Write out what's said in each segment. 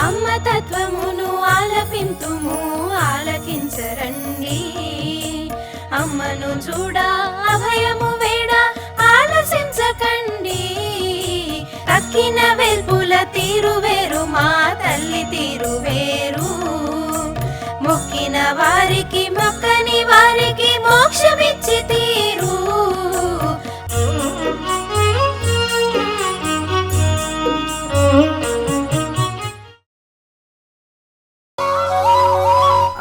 అమ్మ తత్వమును ఆలపింతుము ఆలకించరండి, అమ్మను చూడ అభయము వేడ ఆలసించకండి. తక్కిన వెల్పుల తీరు వేరు మా తల్లి తీరు వేరు, మొక్కిన వారికి మొక్కని వారికి మోక్షమిచ్చి తీరు.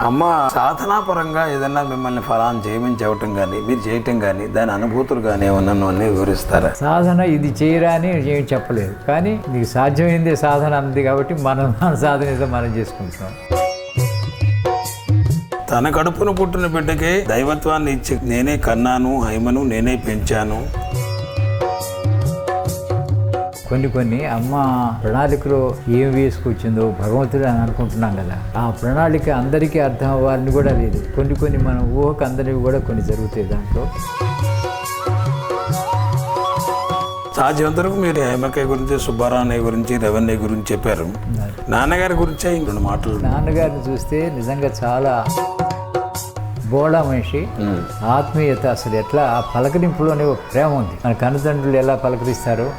అమ్మ సాధనాపరంగా ఏదన్నా మిమ్మల్ని ఫలాన్ని చేయమని చెప్పటం కానీ మీరు చేయటం కానీ దాని అనుభూతులు కానీ ఏమన్నా అన్నీ వివరిస్తారా? సాధన ఇది చేయరా అని ఏం చెప్పలేదు, కానీ నీకు సాధ్యమైందే సాధన అంది కాబట్టి మన సాధన ఏదో మనం చేసుకుంటున్నాం. తన కడుపును పుట్టిన బిడ్డకే దైవత్వాన్ని ఇచ్చి నేనే కన్నాను, హైమను నేనే పెంచాను. కొన్ని అమ్మ ప్రణాళికలో ఏం వేసుకొచ్చిందో భగవంతుడు అని అనుకుంటున్నాం కదా, ఆ ప్రణాళిక అందరికీ అర్థం అవ్వాలని కూడా లేదు. కొన్ని మన ఊహకు అందరివి కూడా కొన్ని జరుగుతాయి దాంట్లో. సాధ్యమంతరకు మీరు హేమకయ్య గురించి, సుబ్బారావు గురించి, రవణ్య గురించి చెప్పారు. నాన్నగారి గురించే ఇంకొన్ని మాటలు. నాన్నగారిని చూస్తే నిజంగా చాలా బోడా మనిషి, ఆత్మీయత, అసలు ఎట్లా ఆ పలకరింపులోనే ఒక ప్రేమ ఉంది. మన కన్నతండ్రులు ఎలా పలకరిస్తారో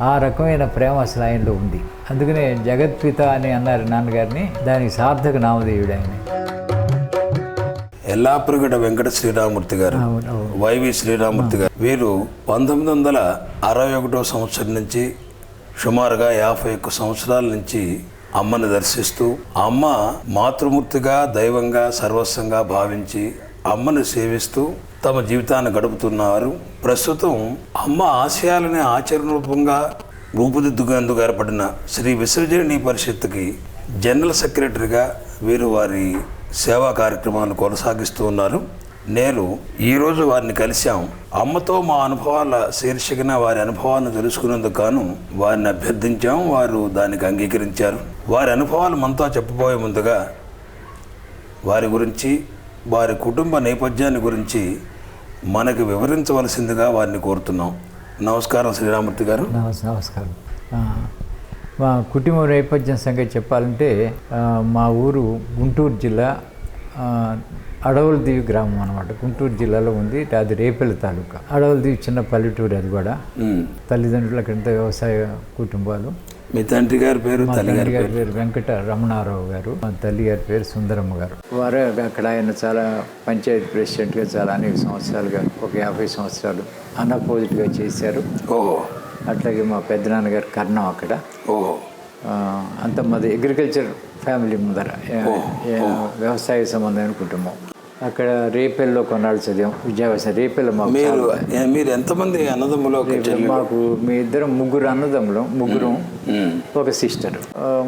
ఆ రకమైన ప్రేమ అసలు ఆయనలో ఉంది. అందుకనే జగత్పిత అని అన్నారు నాన్నగారిని, దానికి సార్థక నామధేయుడు ఆయన. ఎల్లాపురగడ వెంకట శ్రీరామూర్తి గారు, వైవి శ్రీరామూర్తి గారు, వీరు 1961 సంవత్సరం నుంచి సుమారుగా 51 సంవత్సరాల నుంచి అమ్మని దర్శిస్తూ అమ్మ మాతృమూర్తిగా, దైవంగా, సర్వస్వంగా భావించి అమ్మను సేవిస్తూ తమ జీవితాన్ని గడుపుతున్నారు. ప్రస్తుతం అమ్మ ఆశయాలని ఆచరణ రూపంగా రూపుదిద్దుకేందుకు ఏర్పడిన శ్రీ విశ్వజననీ పరిషత్తుకి జనరల్ సెక్రటరీగా వీరు వారి సేవా కార్యక్రమాలను కొనసాగిస్తూ ఉన్నారు. నేను ఈరోజు వారిని కలిశాం. అమ్మతో మా అనుభవాల శీర్షికన వారి అనుభవాలను తెలుసుకునేందుకు గాను వారిని అభ్యర్థించాం. వారు దానికి అంగీకరించారు. వారి అనుభవాలు మనతో చెప్పబోయే ముందుగా వారి గురించి, వారి కుటుంబ నేపథ్యాన్ని గురించి మనకు వివరించవలసిందిగా వారిని కోరుతున్నాం. నమస్కారం శ్రీరామూర్తి గారు. నమస్కారం. మా కుటుంబ నేపథ్యం సంగతి చెప్పాలంటే మా ఊరు గుంటూరు జిల్లా అడవులదీవి గ్రామం అనమాట. గుంటూరు జిల్లాలో ఉంది. అది రేపల్లి తాలూకా. అడవులదీవి చిన్న పల్లెటూరు, అది కూడా. తల్లిదండ్రులు అక్కడంతా వ్యవసాయ కుటుంబాలు. మీ తండ్రి గారి పేరు? మా తండ్రి గారి పేరు వెంకట రమణారావు గారు, మా తల్లి గారి పేరు సుందరమ్మ గారు. వారు అక్కడ ఆయన చాలా పంచాయతీ ప్రెసిడెంట్గా చాలా అనేక సంవత్సరాలుగా, ఒక 50 సంవత్సరాలు అన్అపోజిట్గా చేశారు. ఓహో. అట్లాగే మా పెద్దనాన్నగారు కర్ణం అక్కడ. ఓహో. అంత మాది అగ్రికల్చర్ ఫ్యామిలీ ముందర, వ్యవసాయ సంబంధమైన కుటుంబం. అక్కడ రేపల్లో కొన్నాళ్ళు చదివాం, విద్యాభ్యాసం రేపల్లో. మీరు ఎంతమంది అన్నదమ్ములు? మాకు మీ ఇద్దరం ముగ్గురు అన్నదమ్ములు, ముగ్గురు ఒక సిస్టర్.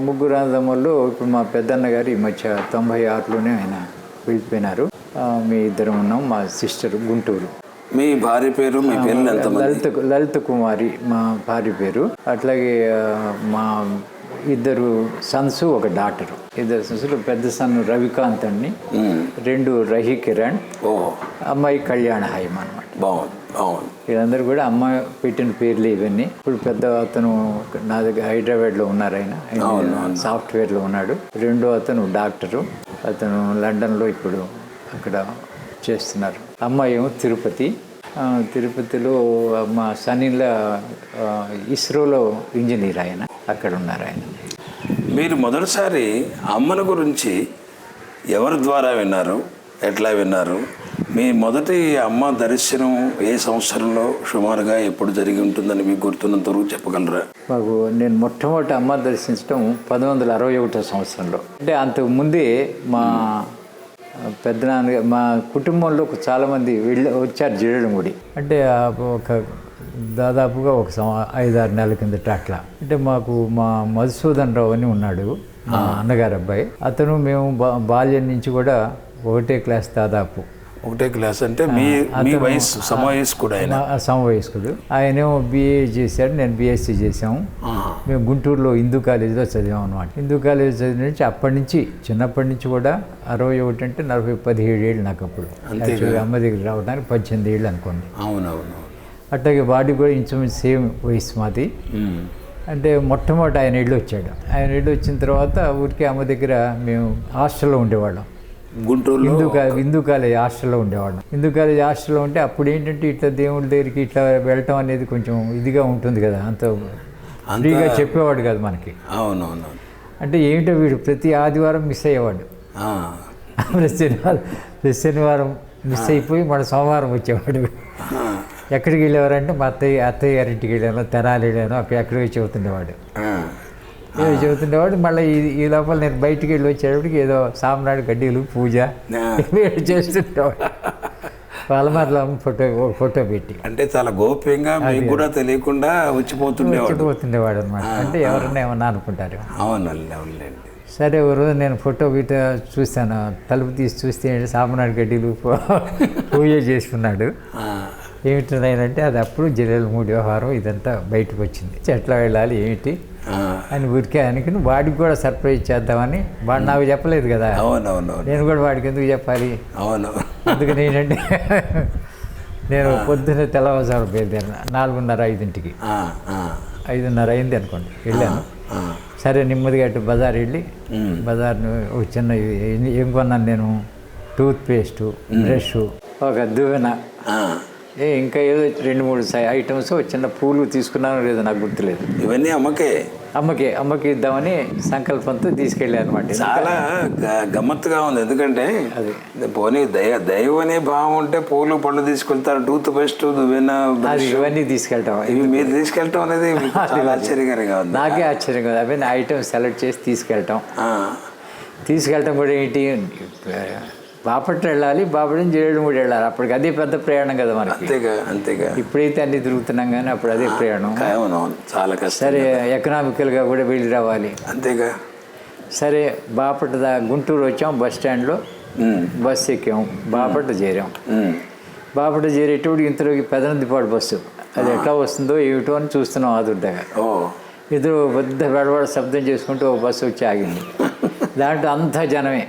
ముగ్గురు అన్నదమ్ముల్లో ఇప్పుడు మా పెద్దన్న గారు ఈ మధ్య 96లోనే ఆయన వెళ్ళిపోయినారు. మీ ఇద్దరం ఉన్నాం. మా సిస్టర్ గుంటూరు. మీ భార్య పేరు? మీ పేరు? లలిత కుమారి మా భార్య పేరు. అట్లాగే మా ఇద్దరు సన్సు, ఒక డాక్టరు. ఇద్దరు సన్సులు, పెద్ద సన్ను రవికాంత్ అని, 2 రహి కిరణ్, అమ్మాయి కళ్యాణ హైమ అనమాట. వీళ్ళందరూ కూడా అమ్మ పెట్టిన పేర్లు ఇవన్నీ. ఇప్పుడు పెద్ద అతను నా దగ్గర హైదరాబాద్లో ఉన్నారు. ఆయన సాఫ్ట్వేర్లో ఉన్నాడు. 2వ అతను డాక్టరు, అతను లండన్లో ఇప్పుడు అక్కడ చేస్తున్నారు. అమ్మాయి ఏమో తిరుపతిలో మా సనీల ఇస్రోలో ఇంజనీర్, ఆయన అక్కడ ఉన్నారు. ఆయన. మీరు మొదటిసారి అమ్మను గురించి ఎవరి ద్వారా విన్నారు, ఎట్లా విన్నారు? మీ మొదటి అమ్మ దర్శనం ఏ సంవత్సరంలో సుమారుగా ఎప్పుడు జరిగి ఉంటుందని మీకు గుర్తున్నంత వరకు చెప్పగలరా? నేను మొట్టమొదటి అమ్మ దర్శించడం 1961 సంవత్సరంలో. అంటే అంతకు ముందే మా పెద్దనాన్న, మా కుటుంబంలో చాలామంది వచ్చారు జీడలముడి. అంటే ఒక దాదాపుగా ఒక 5-6 నెలల కిందట అట్లా. అంటే మాకు మా మధుసూదన్ రావు అని ఉన్నాడు, మా అన్నగారు అబ్బాయి. అతను మేము బాల్యం నుంచి కూడా ఒకటే క్లాస్, దాదాపు ఒకటే క్లాస్. అంటే మీ వయసు సమవయస్కుడు? సమవయస్కుడు. ఆయనేమో BA చేశాడు, నేను BSc చేసాము. మేము గుంటూరులో హిందూ కాలేజీలో చదివాం అనమాట. హిందూ కాలేజీ చదివిన నుంచి అప్పటి నుంచి, చిన్నప్పటి నుంచి కూడా 61 అంటే 17 ఏళ్ళు నాకు అప్పుడు. అమ్మ దగ్గర రావడానికి 18 ఏళ్ళు అనుకోండి. అవునవును. అట్లాగే వాడికి కూడా ఇంచుమించు సేమ్ వయసు మాది. అంటే మొట్టమొదటి ఆయన ఇల్లు వచ్చాడు. ఆయన ఇల్లు వచ్చిన తర్వాత ఊరికే అమ్మ దగ్గర మేము హాస్టల్లో ఉండేవాళ్ళం. గుంటూరులో హిందూ కాలేజ్ హాస్టల్లో ఉండేవాళ్ళం. హిందూ కాలేజ్ హాస్టల్లో ఉంటే అప్పుడు ఏంటంటే ఇట్లా దేవుడి దగ్గరికి ఇట్లా వెళ్ళటం అనేది కొంచెం ఇదిగా ఉంటుంది కదా, అంత ఫ్రీగా చెప్పేవాడు కాదు మనకి. అవునవును. అంటే ఏమిటో వీడు ప్రతి ఆదివారం మిస్ అయ్యేవాడు. ప్రతి శనివారం మిస్ అయిపోయి మన సోమవారం వచ్చేవాడు. ఎక్కడికి వెళ్ళేవారంటే మా అత్తయ్య గారింటికి వెళ్ళాను, తెనాలి వెళ్ళాను, ఎక్కడికి చెబుతుండేవాడు. చెబుతుండేవాడు. మళ్ళీ ఈ లోపల నేను బయటికి వెళ్ళి వచ్చేటప్పటికి ఏదో సామ్రాడు గడ్డీలు పూజ చేస్తుండేవాడు. పాలమార్లో ఫోటో పెట్టి అంటే చాలా గోప్యంగా మీకు కూడా తెలియకుండా వచ్చిపోతుండేవాడు అనమాట. అంటే ఎవరన్నా ఏమన్నా అనుకుంటారు. అవునండి. సరే ఓ రోజు నేను ఫోటో గీట చూస్తాను, తలుపు తీసి చూస్తే సామ్రాడు గడ్డీలు పూజ చేసుకున్నాడు. ఏమిటంటే అది అప్పుడు జిల్లాల 3 వ్యవహారం ఇదంతా బయటకు వచ్చింది. ఎట్లా వెళ్ళాలి ఏమిటి అని ఊరికే అనుకుని వాడికి కూడా సర్ప్రైజ్ చేద్దామని. వాడు నాకు చెప్పలేదు కదా. అవునవును. నేను కూడా వాడికి ఎందుకు చెప్పాలి. అవును. అందుకని ఏంటంటే నేను పొద్దున్నే తెల్లవారుజాము బయలుదేరాను 4:30-5ంటికి. 5:30 అయింది అనుకోండి వెళ్ళాను. సరే నెమ్మదిగా అటు బజార్ వెళ్ళి బజార్ను ఒక చిన్న ఏం కొన్నాను నేను, టూత్ పేస్టు, బ్రష్, ఒక దువ్వెన, ఇంకా ఏదో 2-3 ఐటమ్స్, చిన్న పూలు తీసుకున్నాను లేదో నాకు గుర్తులేదు. ఇవన్నీ అమ్మకి ఇద్దామని సంకల్పంతో తీసుకెళ్ళాను అనమాట. చాలా గమ్మత్తుగా ఉంది. ఎందుకంటే అది పోనీ దైవం అనే భావం ఉంటే పూలు పళ్ళు తీసుకెళ్తారు, టూత్ పేస్ట్, ఇవన్నీ తీసుకెళ్తాం. ఇవి మీరు తీసుకెళ్ళటం అనేది చాలా ఆశ్చర్యకరంగా ఉంది. నాకే ఆశ్చర్యంగా ఉంది. అవన్నీ ఐటమ్స్ సెలెక్ట్ చేసి తీసుకెళ్ళటం కూడా ఏంటి, బాపట్ల వెళ్ళాలి, బాపట్ల జీరేడుమూడి వెళ్ళాలి. అప్పటికి అదే పెద్ద ప్రయాణం కదా మనకి. అంతేగా. ఇప్పుడైతే అన్ని తిరుగుతున్నాం కానీ అప్పుడు అదే ప్రయాణం. చాలా కష్టం. సరే ఎకనామికల్గా కూడా వెళ్ళి రావాలి. అంతేగా. సరే బాపట్ల గుంటూరు వచ్చాం, బస్ స్టాండ్లో బస్సు ఎక్కాం, బాపట్ల చేరాం. బాపట్ల చేరేటప్పుడు ఇంతలోకి పెదనందిపాడు బస్సు, అది ఎట్లా వస్తుందో ఏమిటో అని చూస్తున్నాం ఆదుర్దాగా. ఎదురు పెద్ద వెడవడ శబ్దం చేసుకుంటూ ఒక బస్సు వచ్చి ఆగింది. దాంట్లో అంతా జనమే,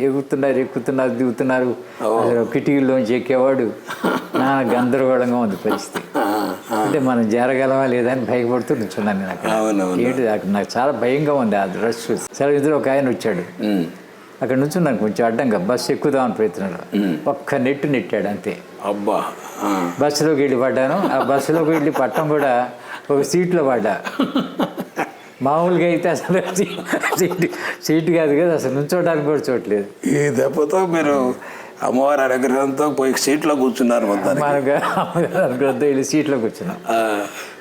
ఎగుతున్నారు, ఎక్కుతున్నారు, దిగుతున్నారు. కిటికీల్లోంచి ఎక్కేవాడు. నాన్న గందరగోళంగా ఉంది పరిస్థితి. అంటే మనం జరగలమా లేదా అని భయపడుతూ నిల్చున్నాను నేను అక్కడ. ఏంటి నాకు చాలా భయంగా ఉంది ఆ డ్రెస్ చూసి. సరే ఇద్దరు ఒక ఆయన వచ్చాడు, అక్కడ నుంచి నాకు కొంచెం అడ్డంగా బస్సు ఎక్కుదామని ప్రయత్నంలో ఒక్క నెట్టాడు అంతే. అబ్బా. బస్సులోకి వెళ్ళి పడ్డాను. ఆ బస్సులోకి వెళ్ళి పట్టం కూడా ఒక సీట్లో పడ్డా. మామూలుగా అయితే అసలు సీటు కాదు కదా, అసలు నుంచోడానికి కూడా చూడలేదు. ఈ దెబ్బతో మీరు అమ్మవారి అనుగ్రహంతో పోయి సీట్లో కూర్చున్నారు. అనుగ్రహంతో వెళ్ళి సీట్లో కూర్చున్నాం.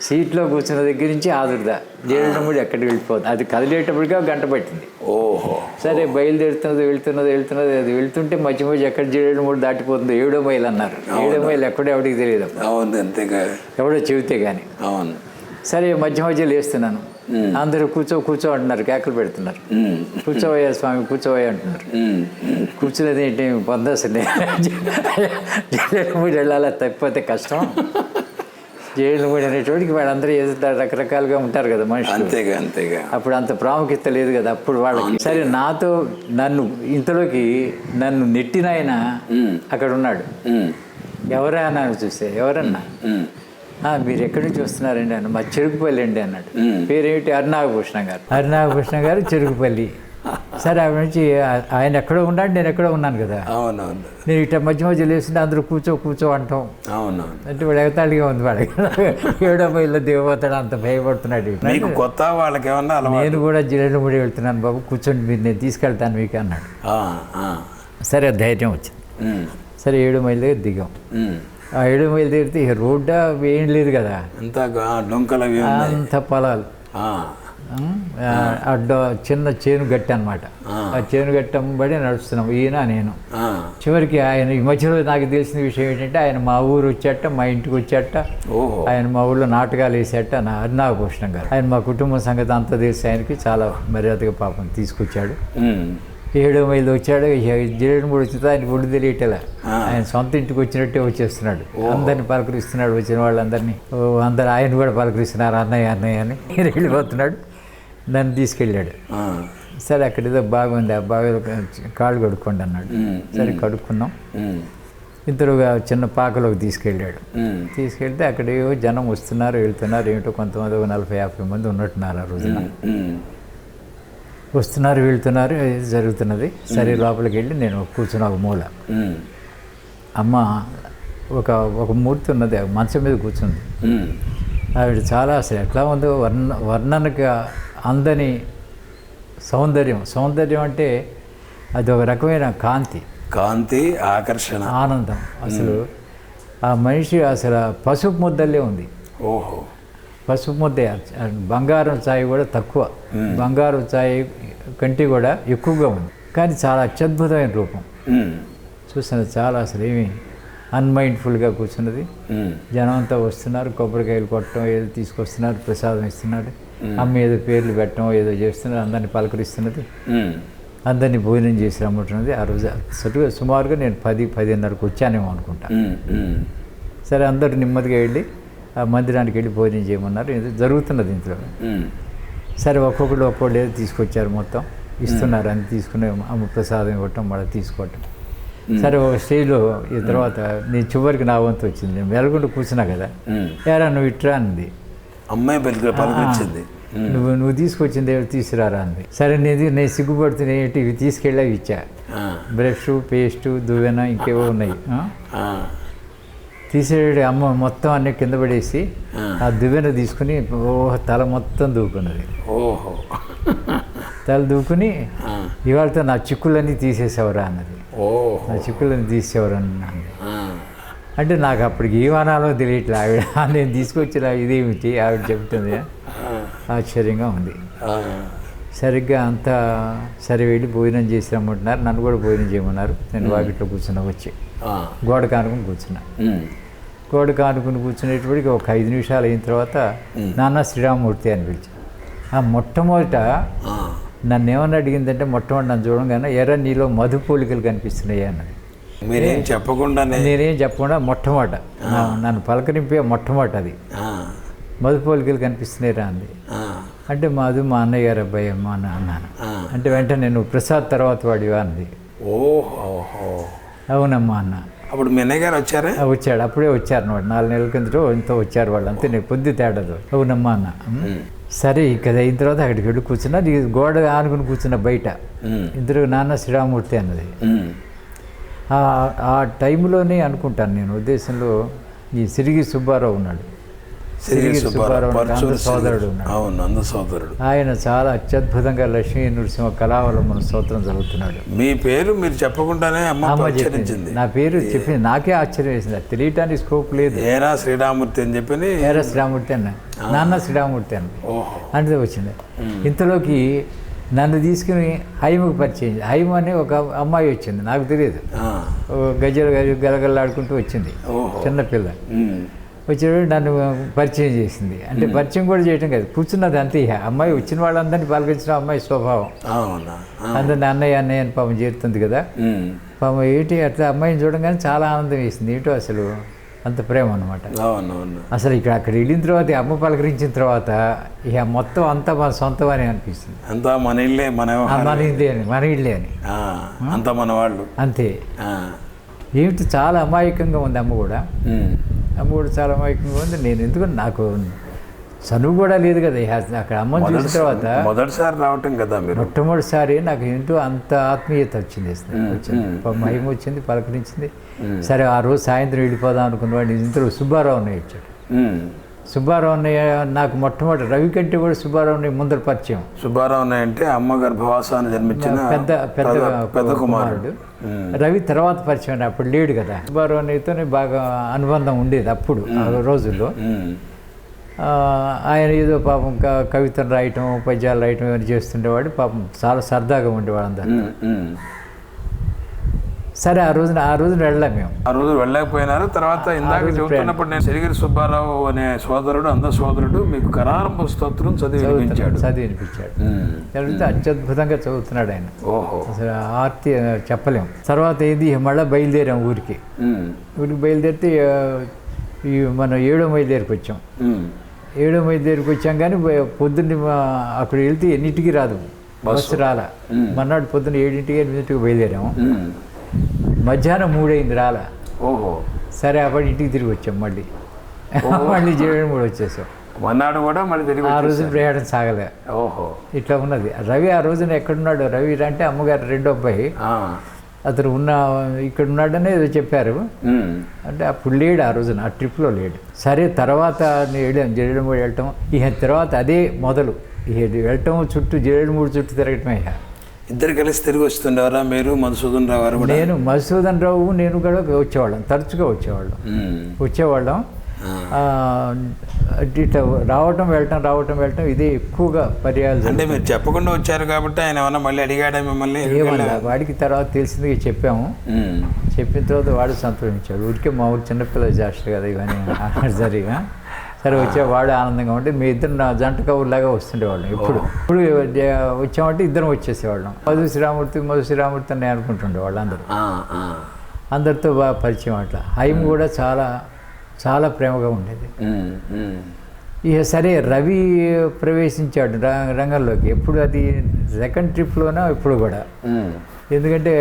సీట్లో కూర్చున్న దగ్గర నుంచి ఆదుర్దా జీరేడుమూడి ఎక్కడికి వెళ్ళిపోతుంది. అది కదిలేటప్పటికే 1 గంట పట్టింది. ఓహో. సరే వెళ్తున్నది అది వెళ్తుంటే మధ్య ఎక్కడ జీరేడుమూడి దాటిపోతుందో 7వ మైలు అన్నారు. 7వ మైలు ఎక్కడో ఎవరికి తెలియదు. అవును, అంతేగా. ఎవడో చెబితే కానీ. అవును. సరే మధ్య లేస్తున్నాను. అందరూ కూర్చో అంటున్నారు, కేకలు పెడుతున్నారు. కూర్చోవయ్యా స్వామి, కూర్చోవయ్యా అంటున్నారు. కూర్చునేది ఏంటి పొందాల్సిందే. జీరేడుమూడి వెళ్ళాలా, తప్పిపోతే కష్టం. జీరేడుమూడి అనేటోడికి వాళ్ళందరూ ఏదో రకరకాలుగా ఉంటారు కదా మనుషులు. అంతేగా. అప్పుడు అంత ప్రాముఖ్యత లేదు కదా అప్పుడు వాళ్ళకి. సరే ఇంతలోకి నన్ను నెట్టిన ఆయన అక్కడ ఉన్నాడు. ఎవరా అన్నాను చూస్తే, ఎవరన్నా మీరు ఎక్కడి నుంచి వస్తున్నారండి అన్న. మా చెరుకుపల్లి అండి అన్నాడు. పేరేమిటి? హరినాగభూషణ గారు చెరుకుపల్లి. సరే అవి నుంచి ఆయన ఎక్కడో ఉన్నాడు, నేను ఎక్కడో ఉన్నాను కదా. అవునవును. నేను ఇట్లా మధ్య లేస్తుంటే అందరూ కూర్చో అంటాం. అవునవును. అంటే వాడు ఎగతాళిగా ఉంది. వాడు 7వ మైల్లో దిగబోతాడు, అంత భయపడుతున్నాడు. కొత్త వాళ్ళకి ఏమన్నా నేను కూడా జీరేడుమూడి వెళ్తున్నాను బాబు, కూర్చోండి, మీరు నేను తీసుకెళ్తాను మీకు అన్నాడు. సరే ధైర్యం వచ్చింది. సరే 7వ మైల్ దగ్గర దిగాం. ఆ 7వ మైల్ దిగితే రోడ్డా ఏం లేదు కదా, అంత పొలాలు. చిన్న చేను గట్టి అనమాట. ఆ చేను గట్టంబడి నడుస్తున్నాం ఈయన నేను. చివరికి ఆయన ఈ మధ్యలో నాకు తెలిసిన విషయం ఏంటంటే ఆయన మా ఊరు వచ్చాట, మా ఇంటికి వచ్చాట. ఆయన మా ఊళ్ళో నాటకాలు వేసాట. హరినాగభూషణ గారు. ఆయన మా కుటుంబ సంగతి అంతా తెలిసి ఆయనకి చాలా మర్యాదగా పాపం తీసుకొచ్చాడు. 7వ మైలు వచ్చాడు. జీరేడుమూడి వచ్చితే ఆయనకి ఒళ్ళు తెలియటలా. ఆయన సొంత ఇంటికి వచ్చినట్టే వచ్చేస్తున్నాడు. అందరిని పలకరిస్తున్నాడు, వచ్చిన వాళ్ళందరినీ. అందరు ఆయన కూడా పలకరిస్తున్నారు, అన్నయ్య అని వెళ్ళిపోతున్నాడు. నన్ను తీసుకెళ్ళాడు. సరే అక్కడ ఏదో బాగుంది, ఆ బాగా కాళ్ళు కడుక్కోండి అన్నాడు. సరే కడుక్కున్నాం. ఇంతలోగా చిన్న పాకలోకి తీసుకెళ్ళాడు. తీసుకెళ్తే అక్కడ ఏవో జనం వస్తున్నారు వెళ్తున్నారు, ఏమిటో కొంతమంది 40-50 మంది ఉన్నట్టున్నారు ఆ రోజున. వస్తున్నారు వెళ్తున్నారు, ఇది జరుగుతున్నది. సరే లోపలికి వెళ్ళి నేను కూర్చున్నా ఒక మూల. అమ్మ ఒక మూర్తి ఉన్నది, మంచం మీద కూర్చుంది. ఆవిడ చాలా అసలు ఎట్లా ఉందో వర్ణనకి అందని సౌందర్యం అంటే అది ఒక రకమైన కాంతి, ఆకర్షణ, ఆనందం. అసలు ఆ మనిషి అసలు పసుపు ముద్దలే ఉంది. ఓహో, పసుపు ముద్దే. బంగారం ఛాయ్ కూడా తక్కువ, బంగారం ఛాయ్ కంటే కూడా ఎక్కువగా ఉంది. కానీ చాలా అత్యద్భుతమైన రూపం చూస్తున్నది. చాలా అసలు ఏమి అన్మైండ్ఫుల్గా కూర్చున్నది. జనం అంతా వస్తున్నారు, కొబ్బరికాయలు కొట్టడం, ఏదో తీసుకొస్తున్నారు, ప్రసాదం ఇస్తున్నాడు. అమ్మ ఏదో పేర్లు పెట్టడం ఏదో చేస్తున్నారు, అందరినీ పలకరిస్తున్నది, అందరినీ భోజనం చేసి రమ్మంటున్నది. ఆ రోజు సుమారుగా నేను 10-10:30కు వచ్చానేమో అనుకుంటా. సరే అందరూ నెమ్మదిగా వెళ్ళి ఆ మందిరానికి వెళ్ళి భోజనం చేయమన్నారు. ఏదో జరుగుతున్నది ఇంట్లో. సరే ఒక్కొక్కళ్ళు ఏదో తీసుకొచ్చారు, మొత్తం ఇస్తున్నారు. అని తీసుకునే అమ్మ ప్రసాదం ఇవ్వటం, మళ్ళీ తీసుకోవటం. సరే ఒక స్టేజ్లో ఈ తర్వాత నేను చివరికి నా వంతు వచ్చింది. నేను వెలగొండ కూర్చున్నా కదా, యారా నువ్వు ఇట్రా అంది. అమ్మాయి పలికించింది. నువ్వు తీసుకొచ్చింది ఏమిటి తీసుకురారా అంది. సరే నేను సిగ్గుపడుతున్నా, ఏంటి ఇవి తీసుకెళ్ళి ఇచ్చా. బ్రష్, పేస్టు, దువ్వెన ఇంకేవో ఉన్నాయి. తీసేడు అమ్మ మొత్తం అన్నీ కింద పడేసి ఆ దువ్వెన తీసుకుని తల మొత్తం దూకున్నది. ఓహో, తల దూకుని ఇవాళతో నా చిక్కులన్నీ తీసేసేవరా అన్నది. నా చిక్కులన్నీ తీసేవరా అన్నది. అంటే నాకు అప్పటికి ఏమనాలో తెలియట్లే. ఆవిడ నేను తీసుకొచ్చిన ఇదేమిటి ఆవిడ చెబుతుంది. ఆశ్చర్యంగా ఉంది. సరిగ్గా అంతా సరే వెళ్ళి భోజనం చేసి రమ్మంటున్నారు. నన్ను కూడా భోజనం చేయమన్నారు. నేను వాకిట్లో కూర్చున్నా, వచ్చి గోడ కానుకుని కూర్చున్నా. గోడ కానుకుని కూర్చునేటప్పటికి ఒక 5 నిమిషాలు అయిన తర్వాత నాన్న శ్రీరామమూర్తి అని పిలిచాను. ఆ మొట్టమొదట నన్ను ఏమన్నా అడిగిందంటే, మొట్టమొదటి నన్ను చూడంగానే ఎర్ర నీలో మధు పోలికలు కనిపిస్తున్నాయి అన్నది. నేనేం చెప్పకుండా మొట్టమొదట నన్ను పలకరింపే మొట్టమొదటి అది మధు పోలికలు కనిపిస్తున్నాయిరా అంది. అంటే మాది మా అన్నయ్య గారు అబ్బాయి అమ్మ అన్నాను. అంటే వెంటనే నువ్వు ప్రసాద్ తర్వాత వాడివా అంది. ఓహో, అవునమ్మా అన్న. అప్పుడు మీ అన్నయ్య గారు వచ్చారా? వచ్చాడు, అప్పుడే వచ్చారు. 4 నెలల కిందటో ఎంతో వచ్చారు వాళ్ళు, అంతే. నేను కొద్ది తేడాదు. అవునమ్మా అన్న. సరే ఇక అయిన తర్వాత అక్కడికి వెళ్ళి కూర్చున్నా. గోడ ఆనుకుని కూర్చున్న బయట ఇద్దరు నాన్న శ్రీరామమూర్తి అన్నది. ఆ టైంలోనే అనుకుంటాను నేను, ఉద్దేశంలో ఈ సిరిగి సుబ్బారావు ఉన్నాడు. సిరిగి సుబ్బారావు సోదరుడు ఉన్నాడు. ఆయన చాలా అత్యద్భుతంగా లక్ష్మీ నృసింహ కళావలంబన స్తోత్రం చదువుతున్నాడు. మీ పేరు మీరు చెప్పకుండానే అమ్మ చెప్పింది. నా పేరు చెప్పింది. నాకే ఆశ్చర్యం వేసింది. అది తెలియటానికి స్కోప్ లేదు. ఏరా శ్రీరామూర్తి అని చెప్పి ఏరా శ్రీరామూర్తి అన్న, నాన్న శ్రీరామూర్తి అన్న అంటే వచ్చింది. ఇంతలోకి నన్ను తీసుకుని హైమకు పరిచయం. హైమ అనే ఒక అమ్మాయి వచ్చింది, నాకు తెలియదు. గలగల్లాడుకుంటూ వచ్చింది, చిన్నపిల్ల. వచ్చేటప్పుడు నన్ను పరిచయం చేసింది. అంటే పరిచయం కూడా చేయటం కాదు, కూర్చున్నది అంతే. అమ్మాయి వచ్చిన వాళ్ళందరినీ పలకరించడం అమ్మాయి స్వభావం. అందరిని అన్నయ్య అని పాపం చేరుతుంది కదా. పాపం ఏంటి అట్లా అమ్మాయిని చూడగానే చాలా ఆనందం వేసింది. ఏంటో అసలు అంత ప్రేమ అనమాట. అసలు అక్కడ వెళ్ళిన తర్వాత అమ్మ పలకరించిన తర్వాత ఇక మొత్తం అంతా మన సొంతం అని అనిపిస్తుంది. అంతా మన ఇల్లే, మన ఇల్లే అని, అంతా మన వాళ్ళు అంతే. ఏమిటి చాలా అమాయకంగా ఉంది అమ్మ కూడా. అమ్మ కూడా చాలా అమాయకంగా ఉంది. నేను ఎందుకంటే నాకు చనువు కూడా లేదు కదా. అక్కడ అమ్మని చూసిన తర్వాత మొదటిసారి రావటం కదా, మొట్టమొదటిసారి నాకు ఏంటో అంత ఆత్మీయత వచ్చింది. మహిమ వచ్చింది, పలకరించింది. సరే ఆ రోజు సాయంత్రం వెళ్ళిపోదాం అనుకున్నవాడు ఇంతలో సుబ్బారావు అన్నయ్య వచ్చాడు. సుబ్బారావు అన్నయ్య నాకు మొట్టమొదటి రవి కంటే కూడా సుబ్బారావు అన్నయ్య ముందర పరిచయం. సుబ్బారావు అన్నయ్య అంటే అమ్మ గర్భవాసాన్ని జన్మించిన పెద్ద కుమారుడు. రవి తర్వాత పరిచయం, అప్పుడు లేడు కదా. సుబ్బారావు అన్నయ్యతోనే బాగా అనుబంధం ఉండేది అప్పుడు ఆ రోజుల్లో. ఆయన ఏదో పాపం కవితలు రాయటం, పద్యాలు రాయటం ఏమైనా చేస్తుండేవాడు. పాపం చాలా సరదాగా ఉండేవాడు అందరూ. సరే ఆ రోజున వెళ్ళాం మేము. ఆ రోజు వెళ్ళలేకపోయినారు. తర్వాత ఇందాక చెబుతున్నప్పుడు నేను సిరిగిరి సుబ్బారావు అనే సోదరుడు, అంద సోదరుడు మీకు కరారంభ స్తోత్రం చదివి వినిపించాడు. చదివితే అత్యద్భుతంగా చదువుతున్నాడు ఆయన. అసలు ఆర్తి చెప్పలేం. తర్వాత ఏది మళ్ళీ బయలుదేరాం ఊరికి బయలుదేరితే మనం 7వ మైలు దగ్గరికి వచ్చాం. 7వ మైలు దగ్గరికి వచ్చాం. కానీ పొద్దున్న అక్కడ వెళ్తే ఎన్నింటికి రాదు, బస్సు రాలా. మర్నాడు పొద్దున్న 7:00, 8:00 బయలుదేరాము. మధ్యాహ్నం 3 అయింది రాలా. ఓహో. సరే అప్పుడు ఇంటికి తిరిగి వచ్చాం మళ్ళీ జేడెడ్ మూడు వచ్చేసాం. మన్నాడు కూడా మళ్ళీ తిరిగి ఆ రోజు ప్రయాణం సాగలే. ఓహో. ఇట్లా ఉన్నది. రవి ఆ రోజున ఎక్కడున్నాడు? రవి అంటే అమ్మగారు రెండో అబ్బాయి, అతను ఇక్కడ ఉన్నాడనే ఏదో చెప్పారు. అంటే అప్పుడు లేడు ఆ రోజున, ఆ ట్రిప్లో లేడు. సరే తర్వాత జేడెడ్ మూడు వెళ్ళటం, ఇక తర్వాత అదే మొదలు వెళ్ళటం, చుట్టూ జేడెడ్ మూడు చుట్టూ తిరగటమే. ఇద్దరు కలిసి తిరిగి వస్తుండేవారా మీరు, మధుసూదన్ రావు గారు కూడా? నేను మధుసూదన్ రావు నేను కూడా వచ్చేవాళ్ళం, తరచుగా వచ్చేవాళ్ళం. ఇట్లా రావటం వెళ్ళటం ఇదే ఎక్కువగా పర్యాలు. అంటే మీరు చెప్పకుండా వచ్చారు కాబట్టి ఆయన ఏమన్నా మళ్ళీ అడిగాడా మిమ్మల్ని? ఏమన్నా వాడికి తర్వాత తెలిసింది చెప్పాము. చెప్పిన తర్వాత వాడు సంతోషించాడు. ఊరికే మా ఊరు చిన్నపిల్లలు చేస్తారు కదా ఇవన్నీ జరిగా. సరే వాడు ఆనందంగా ఉంటే మీ ఇద్దరు నా జంట కబుర్లాగా వస్తుండేవాళ్ళం. ఇప్పుడు వచ్చామంటే ఇద్దరం వచ్చేసేవాళ్ళం. మధు శ్రీరామూర్తి అని అనుకుంటుండేవాళ్ళు అందరితో బాగా పరిచయం. అట్లా హైమ్ కూడా చాలా చాలా ప్రేమగా ఉండేది. ఇక సరే రవి ప్రవేశించాడు రంగంలోకి. ఎప్పుడు అది సెకండ్ ట్రిప్లోనా ఇప్పుడు కూడా. ఎందుకంటే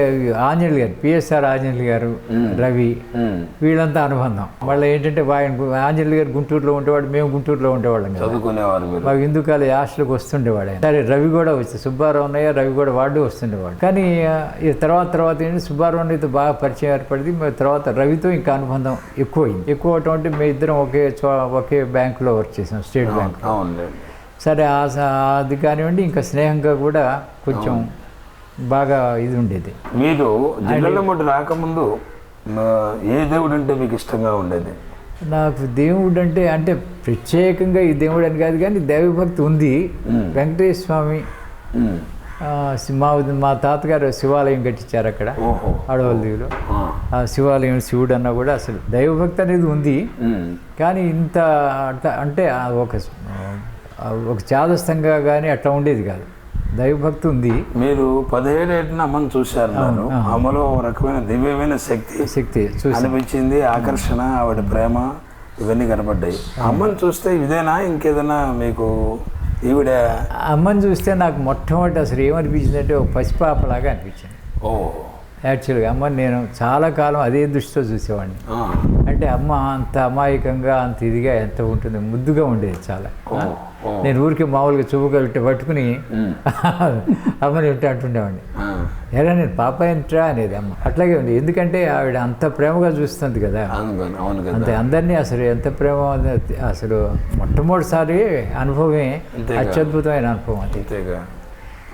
ఆంజనేయులు గారు, పిఎస్ఆర్ ఆంజనేయులు గారు, రవి వీళ్ళంతా అనుబంధం. మళ్ళీ ఏంటంటే ఆంజనేయులు గారు గుంటూరులో ఉండేవాడు, మేము గుంటూరులో ఉండేవాళ్ళం కదా, మాకు హిందూ కాలేజ్ హాస్టల్కి వస్తుండేవాడు ఆయన. సరే రవి కూడా వచ్చి సుబ్బారావు అన్నయ్య, రవి కూడా వాడు వస్తుండేవాడు. కానీ తర్వాత ఏంటంటే సుబ్బారావు అన్నయ్యతో బాగా పరిచయం ఏర్పడింది. తర్వాత రవితో ఇంకా అనుబంధం ఎక్కువైంది. ఎక్కువ అవటం అంటే మేము ఇద్దరం ఒకే బ్యాంకులో వర్క్ చేసాం, స్టేట్ బ్యాంక్. సరే అది కానివ్వండి, ఇంకా స్నేహంగా కూడా కొంచెం బాగా ఇది ఉండేది. మీరు జిల్లలమ్మడి రాకముందు ఏ దేవుడు అంటే మీకు ఇష్టంగా ఉండేది? నాకు దేవుడు అంటే ప్రత్యేకంగా ఈ దేవుడు అని కాదు, కానీ దైవభక్తి ఉంది. వెంకటేశ్వర స్వామి, మా తాతగారు శివాలయం కట్టించారు అక్కడ అడవల్లిలో. ఆ శివాలయం శివుడు అన్నా కూడా అసలు దైవభక్తి అనేది ఉంది. కానీ ఇంత అంటే ఒక చాదస్తంగా కానీ అట్లా ఉండేది కాదు. దైవభక్తి ఉంది. మీరు 17 ఏళ్ళ అమ్మను చూశారు. అమ్మలో ఒక రకమైన దివ్యమైన శక్తి అనిపించింది. ఆకర్షణ, ఆవిడ ప్రేమ ఇవన్నీ కనపడ్డాయి. అమ్మని చూస్తే ఇదేనా ఇంకేదైనా మీకు? ఈవిడ అమ్మని చూస్తే నాకు మొట్టమొదటి అసలు ఏమనిపించింది అంటే ఒక పసిపాపలాగా అనిపించింది. యాక్చువల్గా అమ్మని నేను చాలా కాలం అదే దృష్టితో చూసేవాడిని. అంటే అమ్మ అంత అమాయకంగా, అంత ఇదిగా ఎంత ఉంటుంది, ముద్దుగా ఉండేది చాలా. నేను ఊరికి మామూలుగా చూపుగా పట్టుకుని అమ్మని అంటుండేవాడిని. ఎరా నేను పాప ఏంట్రా అనేది అమ్మ. అట్లాగే ఉంది. ఎందుకంటే ఆవిడ అంత ప్రేమగా చూస్తుంది కదా, అంతే అందరినీ. అసలు ఎంత ప్రేమ, అసలు మొట్టమొదటిసారి అనుభవమే అత్యద్భుతమైన అనుభవం అది.